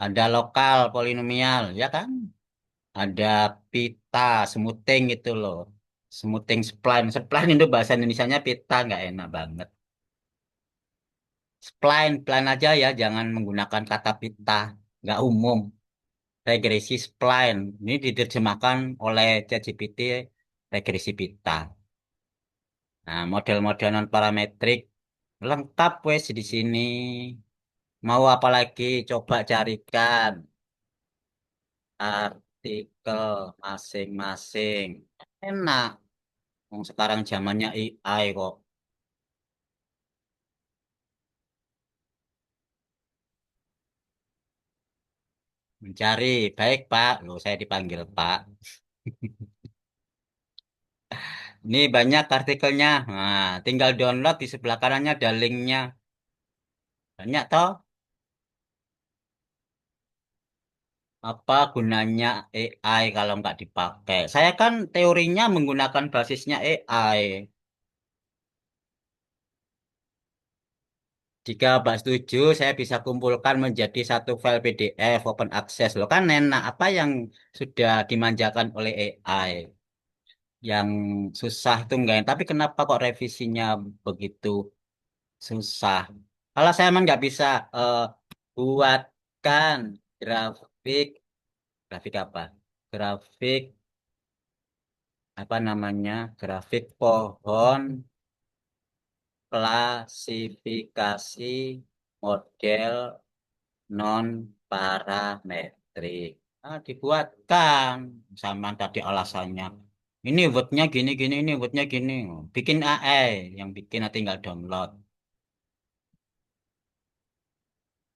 Ada lokal polinomial, ya kan? Ada pita, smoothing itu loh. Smoothing spline. Spline itu bahasa Indonesianya pita, nggak enak banget. Spline, plan aja ya, jangan menggunakan kata pita. Nggak umum. Regresi spline. Ini diterjemahkan oleh ChatGPT regresi pita. Nah, model-model non parametrik lengkap wes di sini. Mau apa lagi? Coba carikan artikel masing-masing. Enak. Wong sekarang zamannya AI kok. Mencari. Baik, Pak. Loh, saya dipanggil Pak. Ini banyak artikelnya. Nah, tinggal download di sebelah kanannya ada linknya. Banyak toh. Apa gunanya AI kalau nggak dipakai? Saya kan teorinya menggunakan basisnya AI. Jika Mbak setuju, saya bisa kumpulkan menjadi satu file PDF open access. Loh kan enak. Apa yang sudah dimanjakan oleh AI? Yang susah itu enggak. Tapi kenapa kok revisinya begitu susah? Kalau saya emang nggak bisa eh, buatkan grafik, grafik apa? Grafik apa namanya? Grafik pohon klasifikasi model non parametrik. Ah, dibuatkan sama tadi alasannya. Ini wordnya gini gini, ini wordnya gini. Bikin AI, yang bikin nanti tinggal download.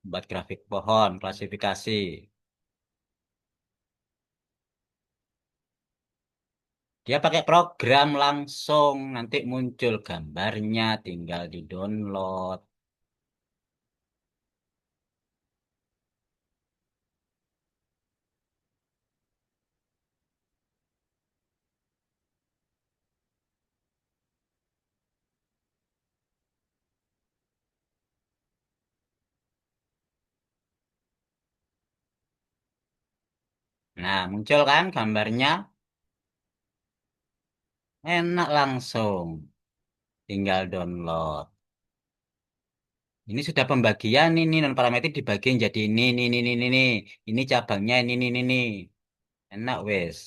buat grafik pohon, klasifikasi. Dia pakai program langsung, nanti muncul gambarnya, tinggal di-download. Nah, muncul kan gambarnya, enak langsung, tinggal download. Ini sudah pembagian ini non parametrik dibagiin jadi ini. Ini cabangnya ini. Enak wes.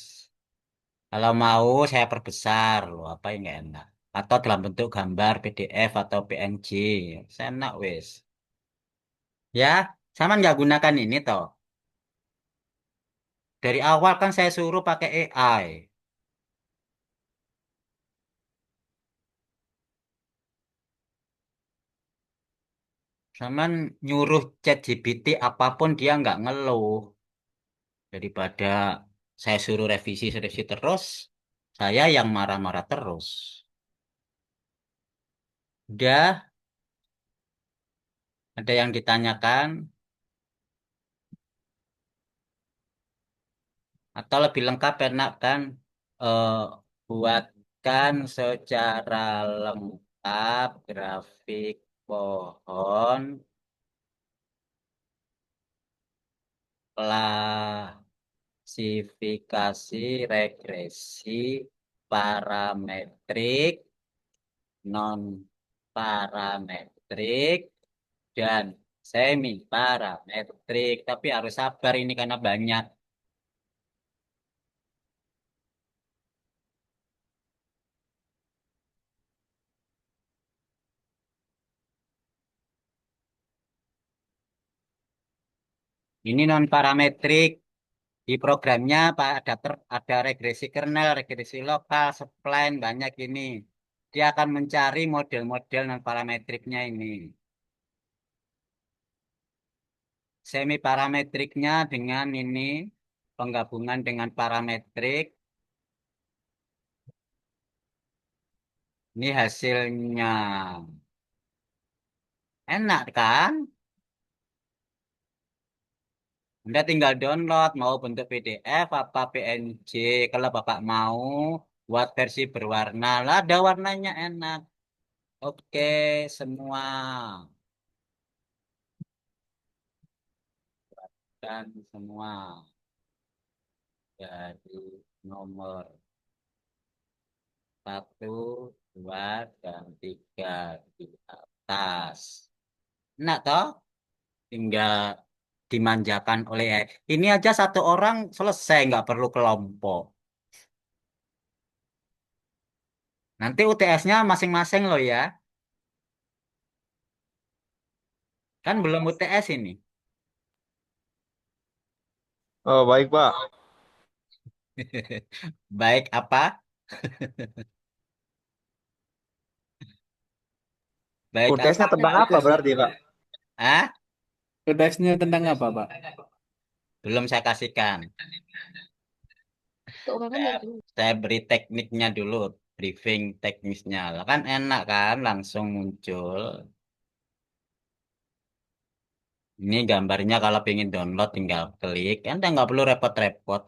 Kalau mau saya perbesar loh, apa yang nggak enak? Atau dalam bentuk gambar PDF atau PNG. Saya enak wes. Ya, sama nggak gunakan ini toh. Dari awal kan saya suruh pakai AI. Sama nyuruh ChatGPT apapun dia nggak ngeluh. Daripada saya suruh revisi terus, saya yang marah-marah terus. Udah, ada yang ditanyakan atau lebih lengkap enak kan? Eh, buatkan secara lengkap grafik pohon, klasifikasi, regresi, parametrik, non parametrik, dan semi parametrik. Tapi harus sabar ini karena banyak. Ini non parametrik. Di programnya ada regresi kernel, regresi lokal, spline, banyak ini. Dia akan mencari model-model non parametriknya ini. Semi parametriknya dengan ini, penggabungan dengan parametrik. Ini hasilnya. Enak kan? Anda tinggal download, mau bentuk PDF apa PNG. Kalau Bapak mau buat versi berwarna, lah ada warnanya enak. Oke, semua. Dan semua dari nomor 1, 2, dan 3 di atas. Nah, toh tinggal dimanjakan oleh AI. Ini aja satu orang selesai, nggak perlu kelompok. Nanti UTS-nya masing-masing loh ya. Kan belum UTS ini. Oh, baik, Pak. Baik apa? Baik apa? UTS-nya tentang apa UTS, berarti, Pak? Ah, UTS-nya tentang apa, Pak? belum saya kasihkan. Keuangan Saya, dari dulu. saya beri tekniknya dulu, briefing teknisnya. Lah kan enak kan, langsung muncul. Ini gambarnya kalau pengen download tinggal klik. Anda nggak perlu repot-repot.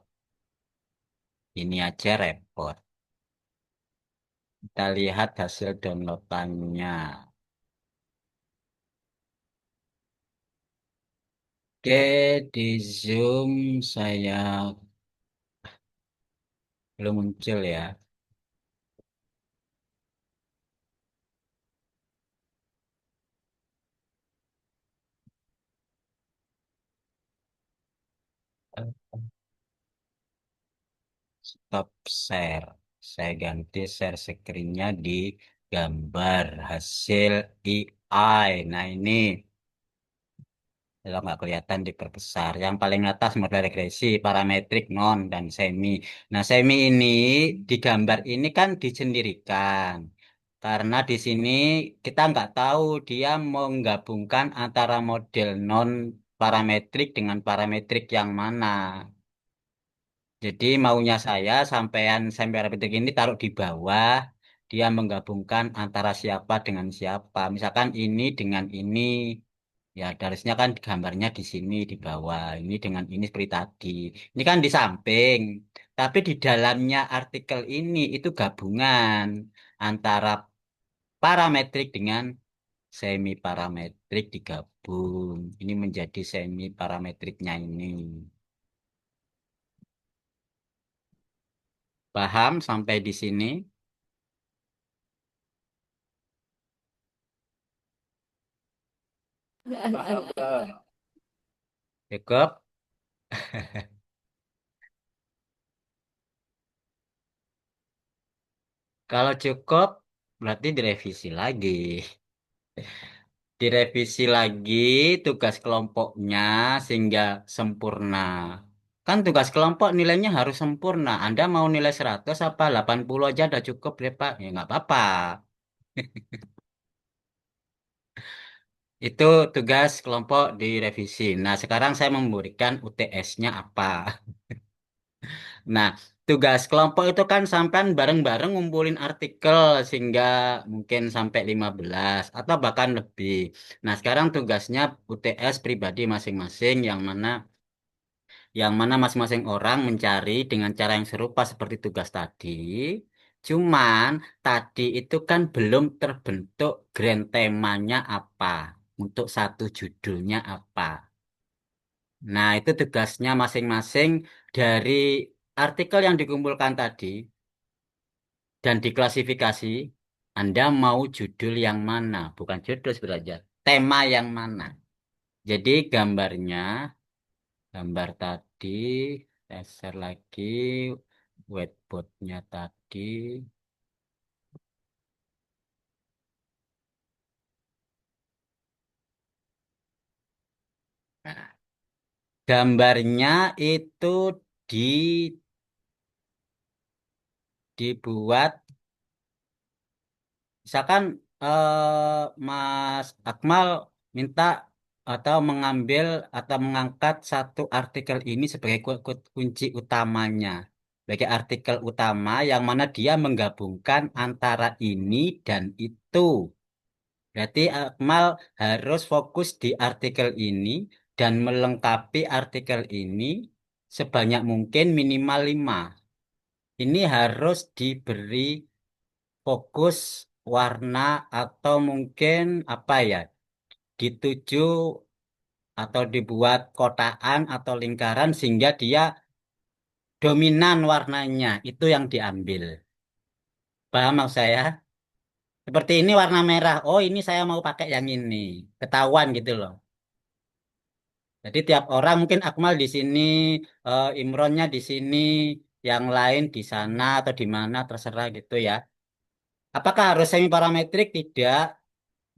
Ini aja repot. Kita lihat hasil downloadannya. Oke, di Zoom saya belum muncul ya. Stop share. Saya ganti share screen-nya di gambar hasil AI. Nah ini kalau nggak kelihatan diperbesar. Yang paling atas model regresi, parametrik, non, dan semi. Nah semi ini di gambar ini kan disendirikan. Karena di sini kita nggak tahu dia menggabungkan antara model non parametrik dengan parametrik yang mana. Jadi maunya saya sampai parametrik ini taruh di bawah, dia menggabungkan antara siapa dengan siapa. Misalkan ini dengan ini, ya harusnya kan gambarnya di sini di bawah, ini dengan ini seperti tadi. Ini kan di samping, tapi di dalamnya artikel ini itu gabungan antara parametrik dengan semi parametrik digabung. Ini menjadi semi parametriknya ini. Paham sampai di sini? Cukup? Kalau cukup, berarti direvisi lagi. Direvisi lagi tugas kelompoknya sehingga sempurna. Kan tugas kelompok nilainya harus sempurna. Anda mau nilai 100 apa 80 aja udah cukup deh Pak. Ya nggak apa-apa. Itu tugas kelompok direvisi. Nah, sekarang saya memberikan UTS-nya apa. Nah, tugas kelompok itu kan sampai bareng-bareng ngumpulin artikel sehingga mungkin sampai 15 atau bahkan lebih. Nah, sekarang tugasnya UTS pribadi masing-masing yang mana masing-masing orang mencari dengan cara yang serupa seperti tugas tadi. Cuman tadi itu kan belum terbentuk grand temanya apa, untuk satu judulnya apa. Nah, itu tugasnya masing-masing dari artikel yang dikumpulkan tadi dan diklasifikasi. Anda mau judul yang mana? Bukan judul sebenarnya. Tema yang mana? Jadi gambar tadi, saya share lagi whiteboardnya tadi. Nah, gambarnya itu di dibuat. Misalkan Mas Akmal minta atau mengambil atau mengangkat satu artikel ini sebagai kunci utamanya. Sebagai artikel utama yang mana dia menggabungkan antara ini dan itu. Berarti Akmal harus fokus di artikel ini dan melengkapi artikel ini sebanyak mungkin minimal 5. Ini harus diberi fokus warna atau mungkin apa ya, dituju atau dibuat kotaan atau lingkaran sehingga dia dominan warnanya itu yang diambil. Paham maksud saya? Seperti ini warna merah. Oh, ini saya mau pakai yang ini. Ketahuan gitu loh. Jadi tiap orang mungkin Akmal di sini, Imronnya di sini, yang lain di sana atau di mana terserah gitu ya. Apakah harus semi parametrik? Tidak.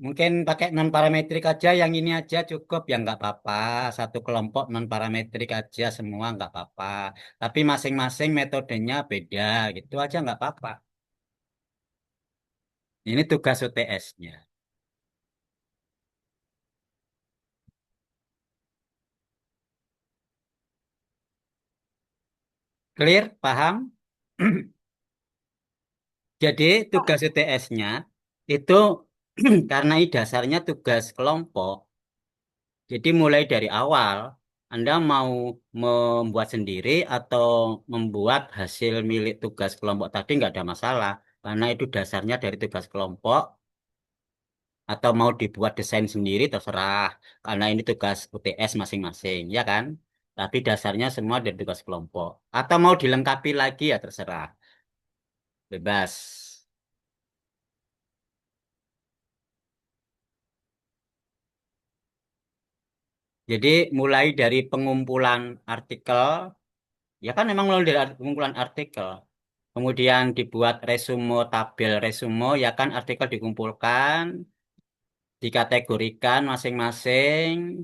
Mungkin pakai non parametrik aja, yang ini aja cukup ya nggak apa-apa. Satu kelompok non parametrik aja semua nggak apa-apa. Tapi masing-masing metodenya beda, gitu aja nggak apa-apa. Ini tugas UTS-nya. Clear? Paham? Jadi tugas UTS-nya itu karena ini dasarnya tugas kelompok. Jadi mulai dari awal, Anda mau membuat sendiri atau membuat hasil milik tugas kelompok tadi nggak ada masalah. Karena itu dasarnya dari tugas kelompok, atau mau dibuat desain sendiri terserah. Karena ini tugas UTS masing-masing, ya kan? Tapi dasarnya semua dari tugas kelompok. Atau mau dilengkapi lagi ya terserah. Bebas. Jadi mulai dari pengumpulan artikel, ya kan memang mulai dari pengumpulan artikel. Kemudian dibuat resume, tabel resume, ya kan artikel dikumpulkan, dikategorikan masing-masing,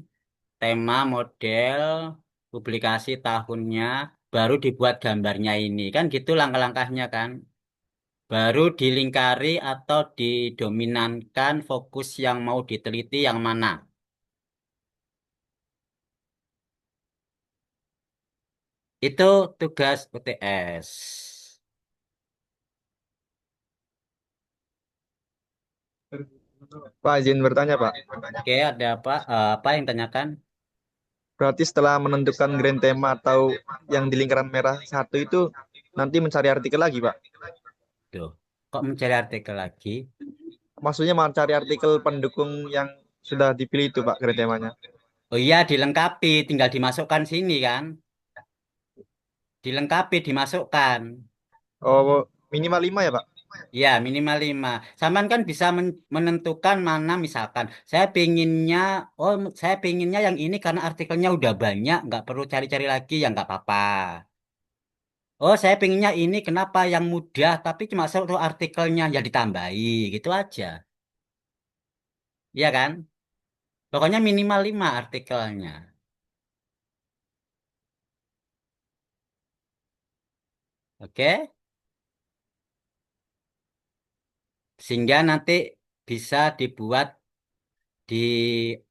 tema, model, publikasi tahunnya, baru dibuat gambarnya ini. Kan gitu langkah-langkahnya kan. Baru dilingkari atau didominankan fokus yang mau diteliti yang mana. Itu tugas UTS. Pak, izin bertanya, Pak. Oke, ada apa? Apa yang tanyakan? Berarti setelah menentukan grand tema atau yang di lingkaran merah satu itu nanti mencari artikel lagi, Pak. Tuh, kok mencari artikel lagi? Maksudnya mencari artikel pendukung yang sudah dipilih itu, Pak, grand temanya. Oh iya, dilengkapi, tinggal dimasukkan sini kan? Dilengkapi, dimasukkan. Oh, minimal 5 ya, Pak? Ya, minimal 5. Saman kan bisa menentukan mana misalkan. Saya pinginnya yang ini karena artikelnya udah banyak, nggak perlu cari-cari lagi, ya nggak apa-apa. Oh, saya pinginnya ini kenapa yang mudah, tapi cuma satu artikelnya, ya ditambahi, gitu aja. Iya kan? Pokoknya minimal 5 artikelnya. Oke? Sehingga nanti bisa di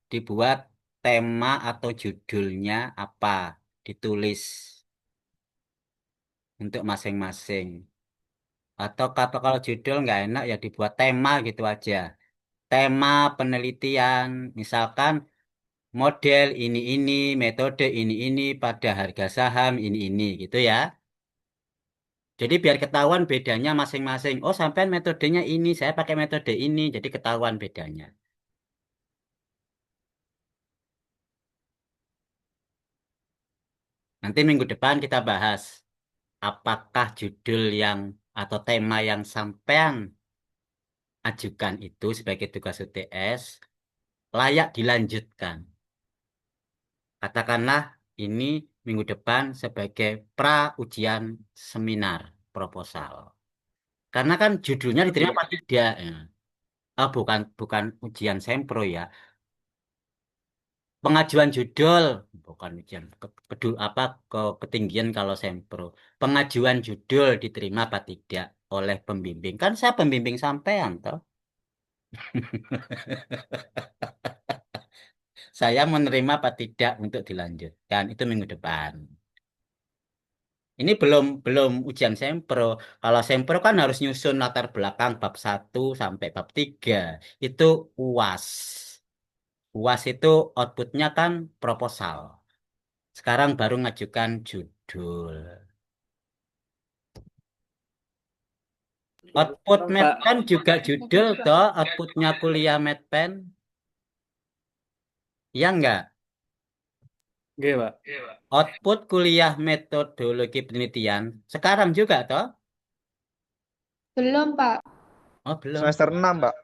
dibuat tema atau judulnya apa, ditulis untuk masing-masing. Atau kalau judul nggak enak ya dibuat tema gitu aja. Tema penelitian, misalkan model ini, metode ini pada harga saham ini gitu ya. Jadi biar ketahuan bedanya masing-masing. Oh, sampean metodenya ini, saya pakai metode ini, jadi ketahuan bedanya. Nanti minggu depan kita bahas apakah judul yang atau tema yang sampean ajukan itu sebagai tugas UTS layak dilanjutkan. Katakanlah ini minggu depan sebagai pra ujian seminar proposal. Karena kan judulnya diterima apa tidak? Ya. Bukan bukan ujian sempro ya. Pengajuan judul bukan ujian apa ke ketinggian kalau sempro. Pengajuan judul diterima apa tidak oleh pembimbing. Kan saya pembimbing sampean toh. Saya menerima apa tidak untuk dilanjutkan itu minggu depan. Ini belum belum ujian sempro. Kalau sempro kan harus nyusun latar belakang bab 1 sampai bab 3. Itu UAS. UAS itu outputnya kan proposal. Sekarang baru ngajukan judul. Output Pak. medpen juga judul toh, outputnya kuliah medpen. Ya enggak? Oke, Pak. Output kuliah metodologi penelitian. Sekarang juga toh? Belum, Pak. Oh, belum. Semester 6, Pak.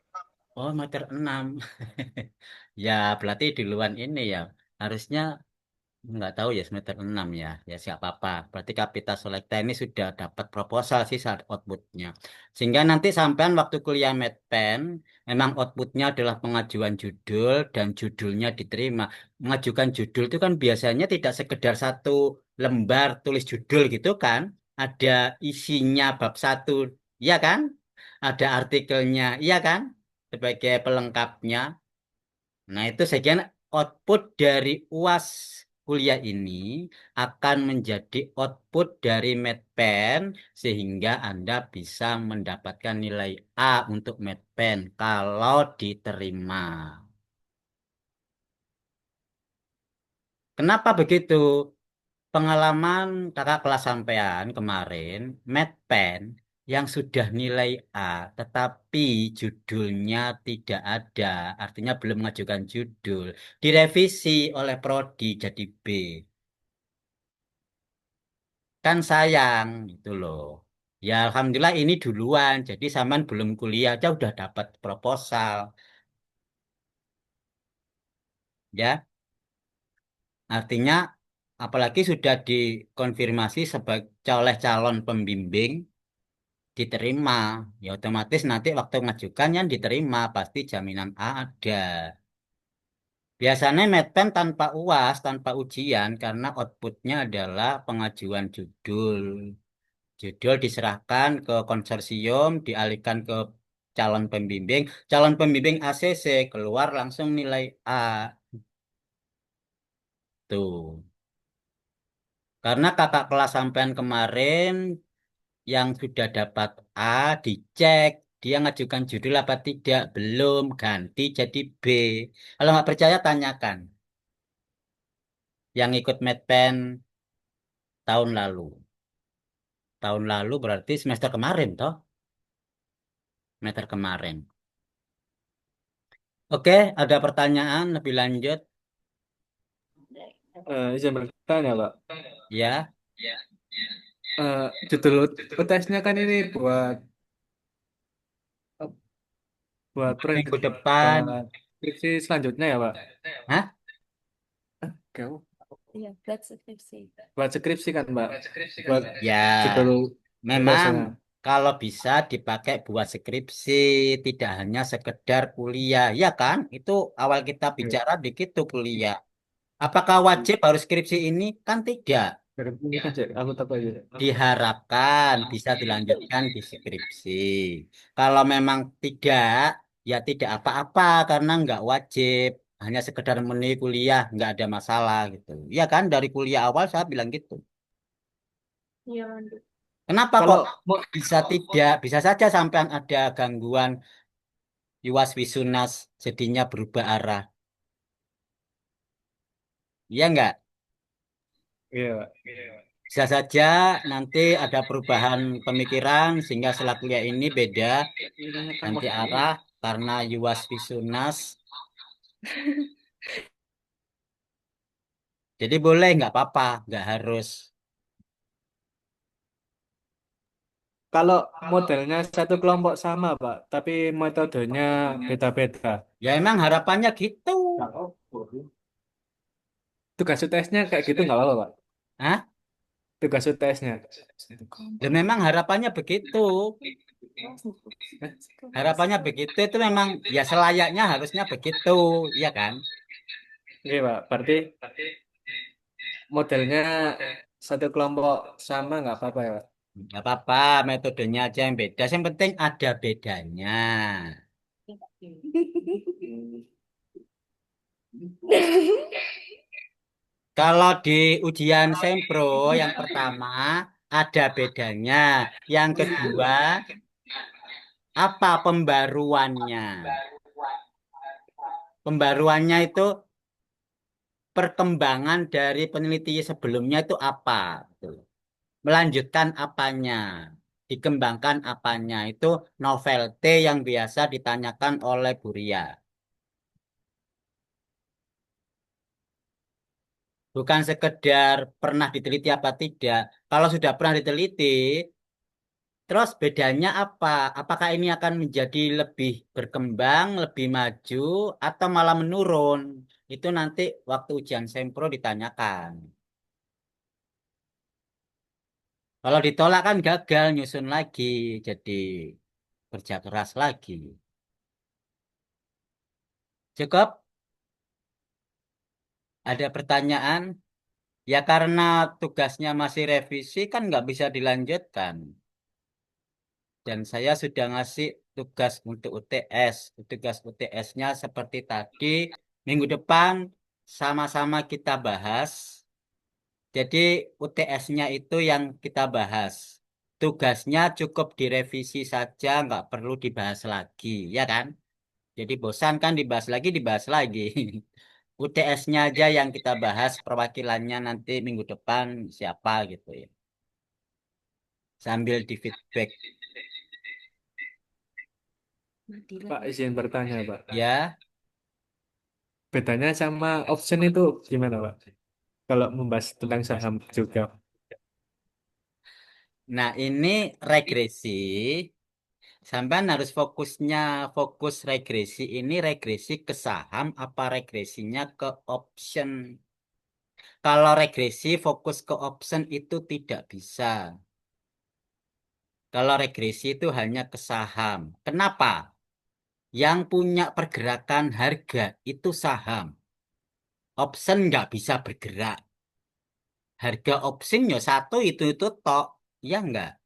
Oh, semester 6. Ya, berarti duluan ini ya. Harusnya nggak tahu ya semester 6 ya. Ya siapa apa. Berarti Kapita Selekta ini sudah dapat proposal sih saat outputnya. Sehingga nanti sampean waktu kuliah medpen, memang outputnya adalah pengajuan judul dan judulnya diterima. Mengajukan judul itu kan biasanya tidak sekedar satu lembar tulis judul gitu kan. Ada isinya bab 1, iya kan? Ada artikelnya, iya kan? Sebagai pelengkapnya. Nah, itu saya kira output dari UAS kuliah ini akan menjadi output dari medpen sehingga Anda bisa mendapatkan nilai A untuk medpen kalau diterima. Kenapa begitu? Pengalaman kakak kelas sampean kemarin, medpen yang sudah nilai A, tetapi judulnya tidak ada, artinya belum mengajukan judul, direvisi oleh prodi jadi B. Kan sayang, gitu loh. Ya, alhamdulillah ini duluan, jadi sampean belum kuliah aja udah dapat proposal. Ya, artinya apalagi sudah dikonfirmasi sebagai oleh calon pembimbing, diterima, ya otomatis nanti waktu mengajukan yang diterima pasti jaminan A ada. Biasanya medpen tanpa UAS, tanpa ujian karena outputnya adalah pengajuan judul. Judul diserahkan ke konsorsium, dialihkan ke calon pembimbing. Calon pembimbing ACC keluar langsung nilai A. Tuh. Karena kakak kelas sampean kemarin yang sudah dapat A dicek. Dia ngajukan judul apa tidak? Belum. Ganti jadi B. Kalau nggak percaya tanyakan. Yang ikut medpen tahun lalu. Tahun lalu berarti semester kemarin toh? Semester kemarin. Oke, ada pertanyaan lebih lanjut? Izin bertanya, Pak. Ya, Judul UTS-nya kan ini buat proyek minggu depan. skripsi selanjutnya ya, Pak. Hah? Kamu Iya, buat skripsi. buat skripsi kan, Pak? Buat Ya, judul memang UTS-nya. kalau bisa dipakai buat skripsi, tidak hanya sekedar kuliah. Ya kan? Itu awal kita Iya. bicara begitu kuliah. Apakah wajib harus skripsi ini? Kan tidak. Ini kan sih, aku tak aja. Diharapkan bisa dilanjutkan di skripsi. Kalau memang tidak, ya tidak apa-apa karena nggak wajib. Hanya sekedar memenuhi kuliah, nggak ada masalah gitu. Ya kan, dari kuliah awal saya bilang gitu. Iya, Kenapa kok Kalau mau bisa tidak? Bisa saja sampai ada gangguan Yuwas Wisunas jadinya berubah arah. Iya nggak? iya, Pak. Bisa saja nanti ada perubahan pemikiran sehingga setelah kuliah ini beda Ini kan ganti waktu arah karena Yuwas Wisunas. Jadi boleh nggak apa-apa, nggak harus. kalau modelnya satu kelompok sama, Pak, tapi metodenya beda-beda. Ya emang harapannya gitu. Tugas UTS-nya kayak gitu nggak apa-apa, Pak? Hah? Tugas UTS-nya. Ya memang harapannya begitu. Harapannya begitu itu memang ya selayaknya harusnya begitu, ya kan? Oke, Pak. Berarti modelnya satu kelompok sama nggak apa-apa ya, Pak? Nggak apa-apa, metodenya aja yang beda. Yang penting ada bedanya. Kalau di ujian sempro yang pertama ada bedanya. Yang kedua, apa pembaruannya? Pembaruannya itu perkembangan dari peneliti sebelumnya itu apa? Gitu. Melanjutkan apanya? Dikembangkan apanya? Itu novelty yang biasa ditanyakan oleh Buria. Bukan sekedar pernah diteliti apa tidak. Kalau sudah pernah diteliti, terus bedanya apa? Apakah ini akan menjadi lebih berkembang, lebih maju, atau malah menurun? Itu nanti waktu ujian sempro ditanyakan. Kalau ditolak kan gagal, nyusun lagi, jadi kerja keras lagi. Cukup? Ada pertanyaan? Ya karena tugasnya masih revisi kan nggak bisa dilanjutkan. Dan saya sudah ngasih tugas untuk UTS. Tugas UTS-nya seperti tadi, minggu depan sama-sama kita bahas. Jadi UTS-nya itu yang kita bahas. Tugasnya cukup direvisi saja, nggak perlu dibahas lagi, ya kan? Jadi bosan kan dibahas lagi. UTS-nya aja yang kita bahas, perwakilannya nanti minggu depan siapa gitu ya. Sambil di feedback. Pak, izin bertanya, Pak. Ya, Bedanya sama option itu gimana, Pak? Kalau membahas tentang saham juga. nah ini regresi. Sampean harus fokus regresi ini regresi ke saham apa regresinya ke option. Kalau regresi fokus ke option itu tidak bisa. Kalau regresi itu hanya ke saham. Kenapa? Yang punya pergerakan harga itu saham. Option nggak bisa bergerak. Harga option ya satu itu tok. Ya enggak?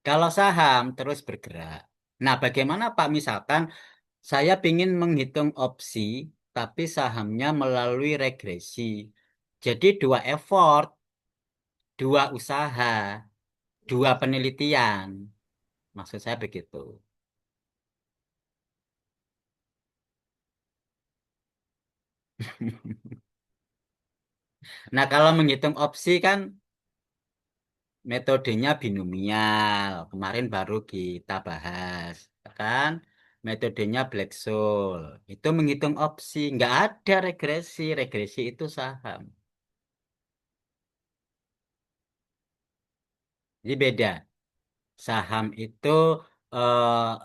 Kalau saham terus bergerak. Nah, bagaimana Pak misalkan saya ingin menghitung opsi, tapi sahamnya melalui regresi. Jadi dua effort, dua usaha, dua penelitian. Maksud saya begitu. Nah, kalau menghitung opsi kan metodenya binomial. Kemarin baru kita bahas, kan? Metodenya Black-Scholes. Itu menghitung opsi. Nggak ada regresi. Regresi itu saham. Jadi beda. Saham itu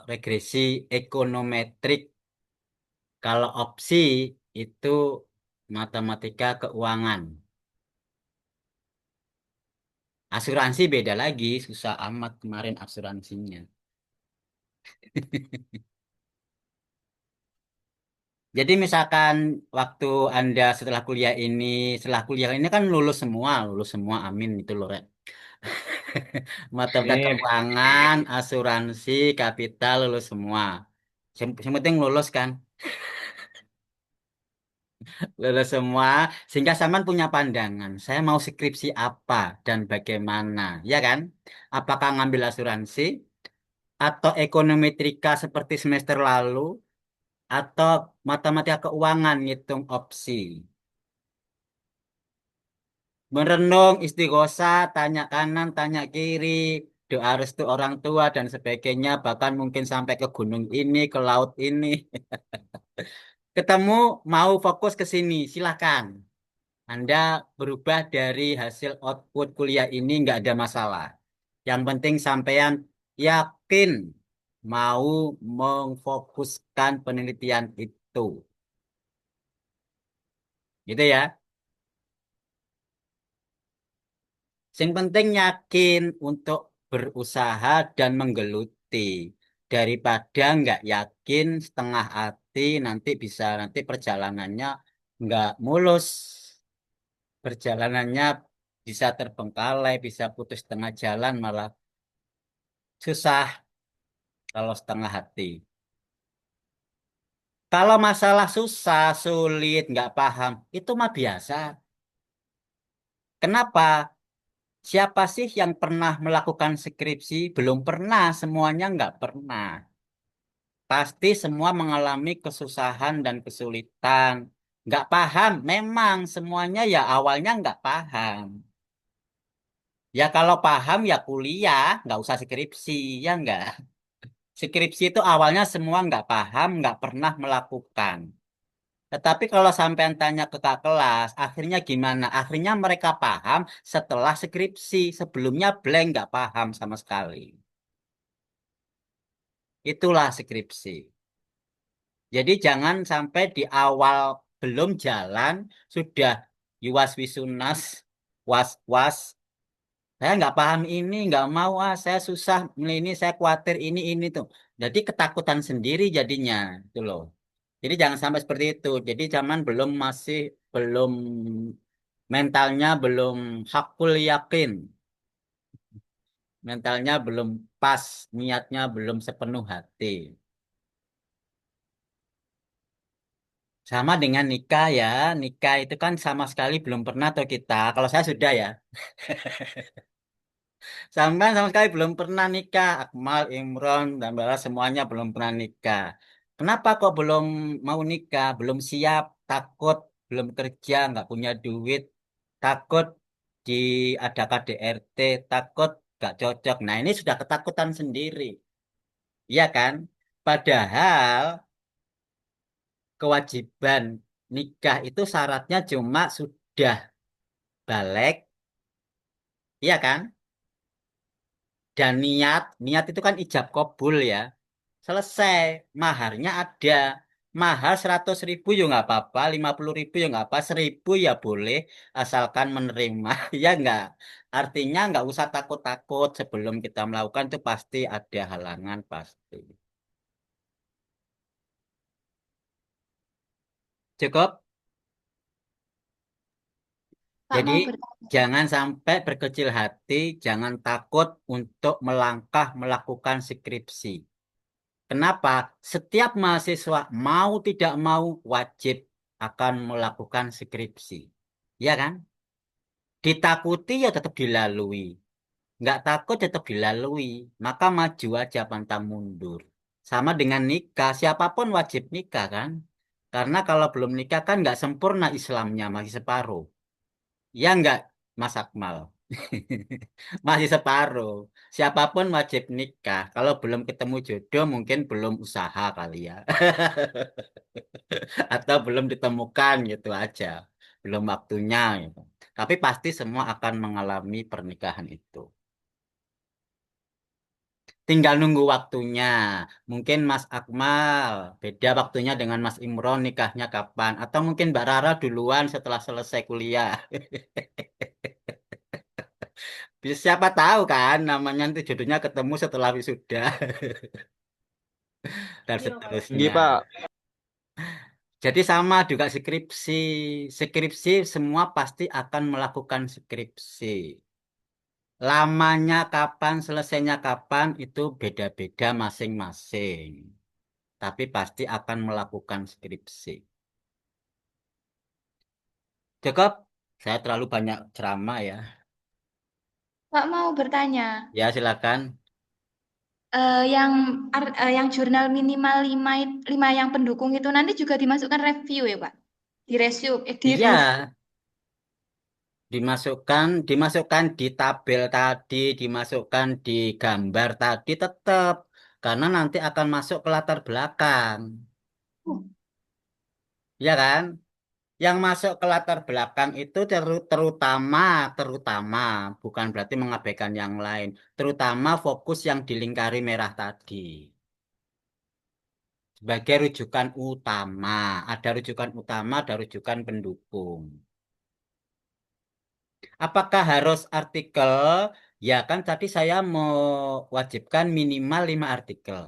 regresi ekonometrik. Kalau opsi itu matematika keuangan. Asuransi beda lagi, susah amat kemarin asuransinya. Jadi misalkan waktu Anda setelah kuliah ini kan lulus semua, amin itu loh, Rek. Matematika Nih, keuangan, asuransi, kapital lulus semua. Yang penting lulus kan, lulus semua, sehingga Saman punya pandangan. Saya mau skripsi apa dan bagaimana, ya kan? Apakah ngambil asuransi atau ekonometrika seperti semester lalu? Atau matematika keuangan ngitung opsi. Merenung, istighosa, tanya kanan, tanya kiri, doa restu orang tua dan sebagainya, bahkan mungkin sampai ke gunung ini, ke laut ini. Ketemu, mau fokus ke sini, silakan. Anda berubah dari hasil output kuliah ini nggak ada masalah. Yang penting sampean yakin mau memfokuskan penelitian itu. Gitu ya. Yang penting yakin untuk berusaha dan menggeluti daripada nggak yakin setengah hati nanti perjalanannya nggak mulus, perjalanannya bisa terbengkalai, bisa putus tengah jalan malah susah kalau setengah hati. Kalau masalah susah, sulit, nggak paham, itu mah biasa. Kenapa? Siapa sih yang pernah melakukan skripsi? Belum pernah, semuanya nggak pernah. Pasti semua mengalami kesusahan dan kesulitan. Nggak paham, memang semuanya ya awalnya nggak paham. Ya kalau paham ya kuliah, nggak usah skripsi, ya nggak. Skripsi itu awalnya semua nggak paham, nggak pernah melakukan. Tetapi kalau sampean tanya ke kak kelas, akhirnya gimana? Akhirnya mereka paham setelah skripsi, sebelumnya blank nggak paham sama sekali. Itulah skripsi. Jadi jangan sampai di awal belum jalan sudah yuwas wisunas was-was. Saya nggak paham ini, nggak mau saya susah ini, saya khawatir ini tuh. Jadi ketakutan sendiri jadinya, itu loh. Jadi jangan sampai seperti itu. Jadi zaman belum mentalnya belum hakul yakin, mentalnya belum pas, niatnya belum sepenuh hati. Sama dengan nikah ya, nikah itu kan sama sekali belum pernah atau kita. Kalau saya sudah ya, sampai sama sekali belum pernah nikah. Akmal, Imron, dan Bala semuanya belum pernah nikah. Kenapa kok belum mau nikah? Belum siap, takut, belum kerja, nggak punya duit, takut di ada KDRT, takut nggak cocok. Nah ini sudah ketakutan sendiri, iya kan? Padahal kewajiban nikah itu syaratnya cuma sudah balik, iya kan? Dan niat itu kan ijab kabul ya. Selesai, maharnya ada. Mahar 100.000 ya nggak apa-apa, 50.000 ya nggak apa, 1.000 ya boleh, asalkan menerima, ya nggak. Artinya nggak usah takut-takut sebelum kita melakukan itu pasti ada halangan pasti. Cukup? Pak Jadi mau bertanya. jangan sampai berkecil hati, jangan takut untuk melangkah melakukan skripsi. Kenapa? Setiap mahasiswa mau tidak mau wajib akan melakukan skripsi. Ya kan? Ditakuti ya tetap dilalui. Nggak takut tetap dilalui. Maka maju aja pantang mundur. Sama dengan nikah, siapapun wajib nikah kan? Karena kalau belum nikah kan nggak sempurna Islamnya, masih separuh. Ya nggak, Mas Akmal? Masih separuh. Siapapun wajib nikah. Kalau belum ketemu jodoh mungkin belum usaha kali ya. Atau belum ditemukan gitu aja. Belum waktunya gitu. Tapi pasti semua akan mengalami pernikahan itu. Tinggal nunggu waktunya. Mungkin Mas Akmal beda waktunya dengan Mas Imron nikahnya kapan. Atau mungkin Mbak Rara duluan setelah selesai kuliah. Siapa tahu kan namanya nanti jodohnya ketemu setelah wisuda dan Nggih, seterusnya. Pak. Jadi sama juga skripsi. Skripsi semua pasti akan melakukan skripsi. Lamanya kapan, selesainya kapan itu beda-beda masing-masing. Tapi pasti akan melakukan skripsi. Cukup, saya terlalu banyak ceramah ya. Pak mau bertanya. Ya silakan. Yang jurnal minimal lima yang pendukung itu nanti juga dimasukkan review ya Pak? Di resume, di Iya, review. dimasukkan di tabel tadi, dimasukkan di gambar tadi tetap karena nanti akan masuk ke latar belakang, ya kan? Yang masuk ke latar belakang itu terutama bukan berarti mengabaikan yang lain, terutama fokus yang di lingkari merah tadi sebagai rujukan utama. Ada rujukan utama, ada rujukan pendukung. Apakah harus artikel? Ya kan tadi saya mewajibkan minimal 5 artikel.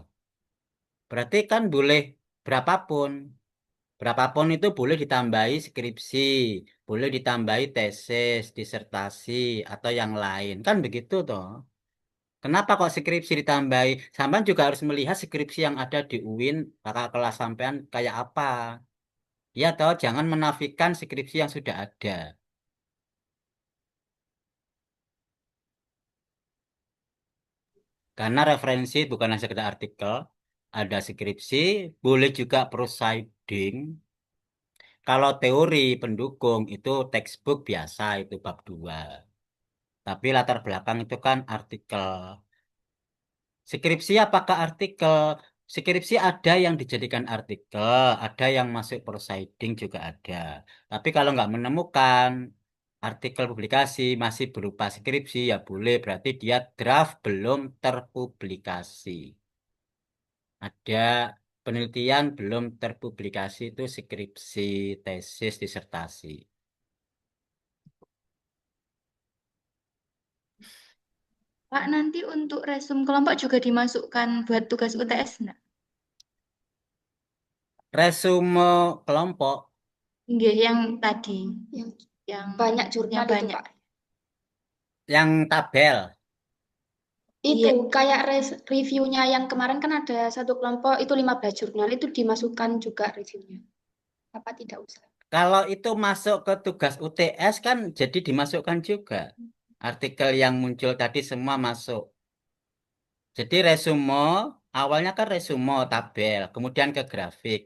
Berarti kan boleh berapapun. Berapapun itu boleh ditambahi skripsi, boleh ditambahi tesis, disertasi, atau yang lain. Kan begitu toh. Kenapa kok skripsi ditambahi? Sampean juga harus melihat skripsi yang ada di UIN, kakak kelas sampean kayak apa. Ya toh, jangan menafikan skripsi yang sudah ada. Karena referensi bukan hanya sekedar artikel, ada skripsi, boleh juga proofreading. Kalau teori pendukung itu textbook biasa, itu bab 2. Tapi latar belakang itu kan artikel. Skripsi apakah artikel? Skripsi ada yang dijadikan artikel, ada yang masuk proofreading juga ada. Tapi kalau nggak menemukan artikel publikasi masih berupa skripsi, ya boleh, berarti dia draft belum terpublikasi. Ada penelitian belum terpublikasi itu skripsi, tesis, disertasi. Pak nanti untuk resume kelompok juga dimasukkan buat tugas UTS enggak? Resume kelompok Nggih, yang tadi, Yang yang banyak yang jurnal itu, banyak. Pak. yang tabel. Itu Iya, kayak reviewnya yang kemarin kan ada satu kelompok itu 15 jurnal itu dimasukkan juga reviewnya. Apa tidak usah? Kalau itu masuk ke tugas UTS kan jadi dimasukkan juga. Artikel yang muncul tadi semua masuk. Jadi resume, awalnya kan resume tabel, kemudian ke grafik.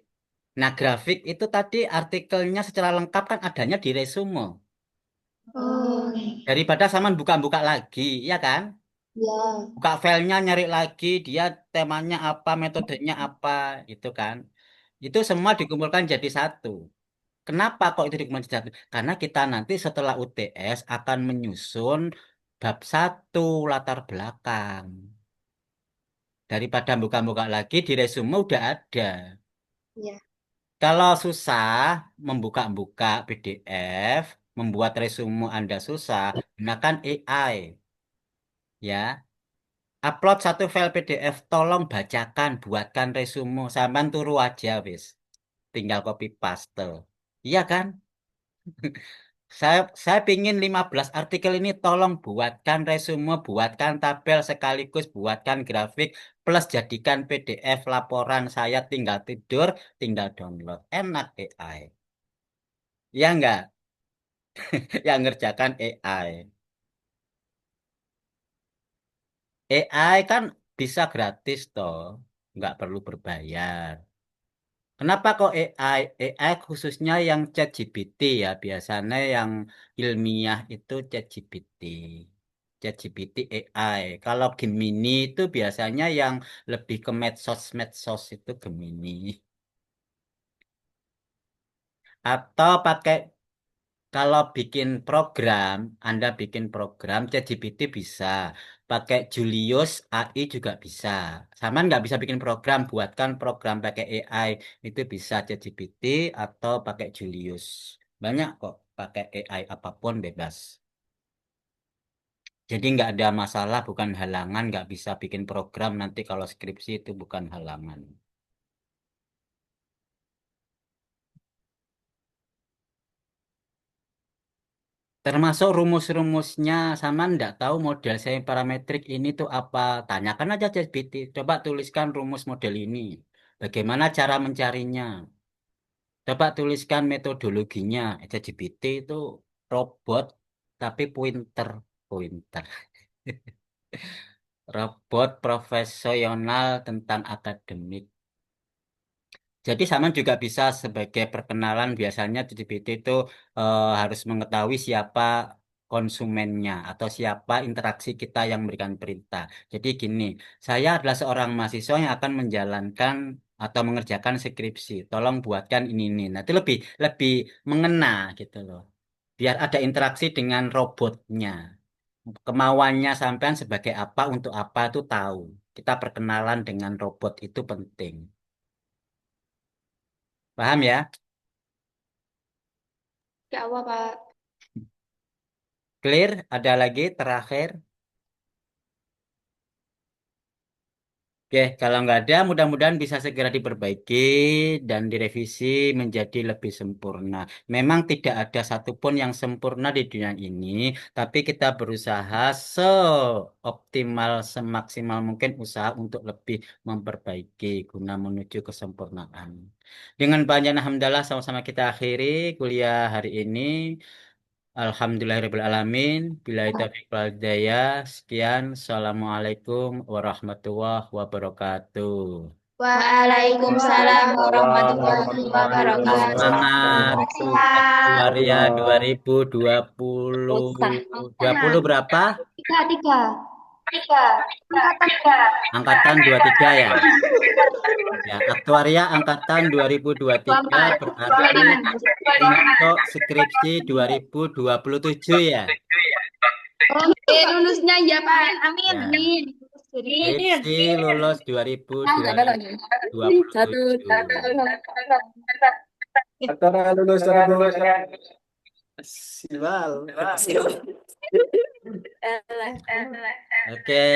Nah, grafik itu tadi artikelnya secara lengkap kan adanya di resume. oh, Daripada saman buka-buka lagi, ya kan? Ya, Buka filenya nyari lagi, dia temanya apa, metodenya apa, gitu kan. Itu semua dikumpulkan jadi satu. Kenapa kok itu dikumpulkan jadi satu? Karena kita nanti setelah UTS akan menyusun bab 1 latar belakang. Daripada buka-buka lagi, di resume udah ada. ya. Kalau susah membuka-buka PDF, membuat resume Anda susah, gunakan AI. Ya, upload satu file PDF, tolong bacakan, buatkan resume, sampean turu aja wis. Tinggal copy paste. Iya kan? Saya pingin 15 artikel ini tolong buatkan resume, buatkan tabel sekaligus buatkan grafik plus jadikan PDF laporan saya tinggal tidur, tinggal download. Enak AI. Ya enggak? Yang ngerjakan AI. AI kan bisa gratis toh, nggak perlu berbayar. Kenapa kok AI? AI khususnya yang ChatGPT ya, biasanya yang ilmiah itu ChatGPT. ChatGPT AI. Kalau Gemini itu biasanya yang lebih ke medsos-medsos itu Gemini. Atau pakai kalau bikin program, Anda bikin program ChatGPT bisa. Pakai Julius AI juga bisa. Sama nggak bisa bikin program, buatkan program pakai AI. Itu bisa ChatGPT atau pakai Julius. Banyak kok pakai AI apapun bebas. Jadi nggak ada masalah, bukan halangan, nggak bisa bikin program nanti kalau skripsi itu bukan halangan. Termasuk rumus-rumusnya, sama nggak tahu model saya parametrik ini tuh apa. Tanyakan aja ChatGPT, coba tuliskan rumus model ini. Bagaimana cara mencarinya? Coba tuliskan metodologinya. ChatGPT itu robot, tapi pointer. Pointer. Robot profesional tentang akademik. Jadi sama juga bisa sebagai perkenalan biasanya ChatGPT itu harus mengetahui siapa konsumennya atau siapa interaksi kita yang memberikan perintah. Jadi gini, saya adalah seorang mahasiswa yang akan menjalankan atau mengerjakan skripsi. Tolong buatkan ini. Nah, itu lebih lebih mengena gitu loh. Biar ada interaksi dengan robotnya. Kemauannya sampean sebagai apa untuk apa itu tahu. Kita perkenalan dengan robot itu penting. Paham ya? Ya Allah, Pak. Clear? Ada lagi terakhir? Oke, kalau nggak ada, mudah-mudahan bisa segera diperbaiki dan direvisi menjadi lebih sempurna. Memang tidak ada satupun yang sempurna di dunia ini, tapi kita berusaha seoptimal, semaksimal mungkin usaha untuk lebih memperbaiki guna menuju kesempurnaan. Dengan banyak alhamdulillah, sama-sama kita akhiri kuliah hari ini. Alhamdulillahirrahmanirrahim. Bila taufiq wal hidayah. Sekian. Assalamualaikum warahmatullahi wabarakatuh. Waalaikumsalam warahmatullahi wabarakatuh. Semangat. Terima kasih, Tuh, Pak. Aktuaria Waalaikumsalam. 2020. Usah. 20 berapa? Tiga. Angkatan 23 ya. Ya, aktuaria angkatan 2023 24. berarti untuk skripsi 2027 ya. Lulusnya ya, Pak. Amin. Ya. Amin. Jadi Skripsi lulus Nggak ada lagi. 2027. Antara lulus 2000 Siwal. Eh, Oke.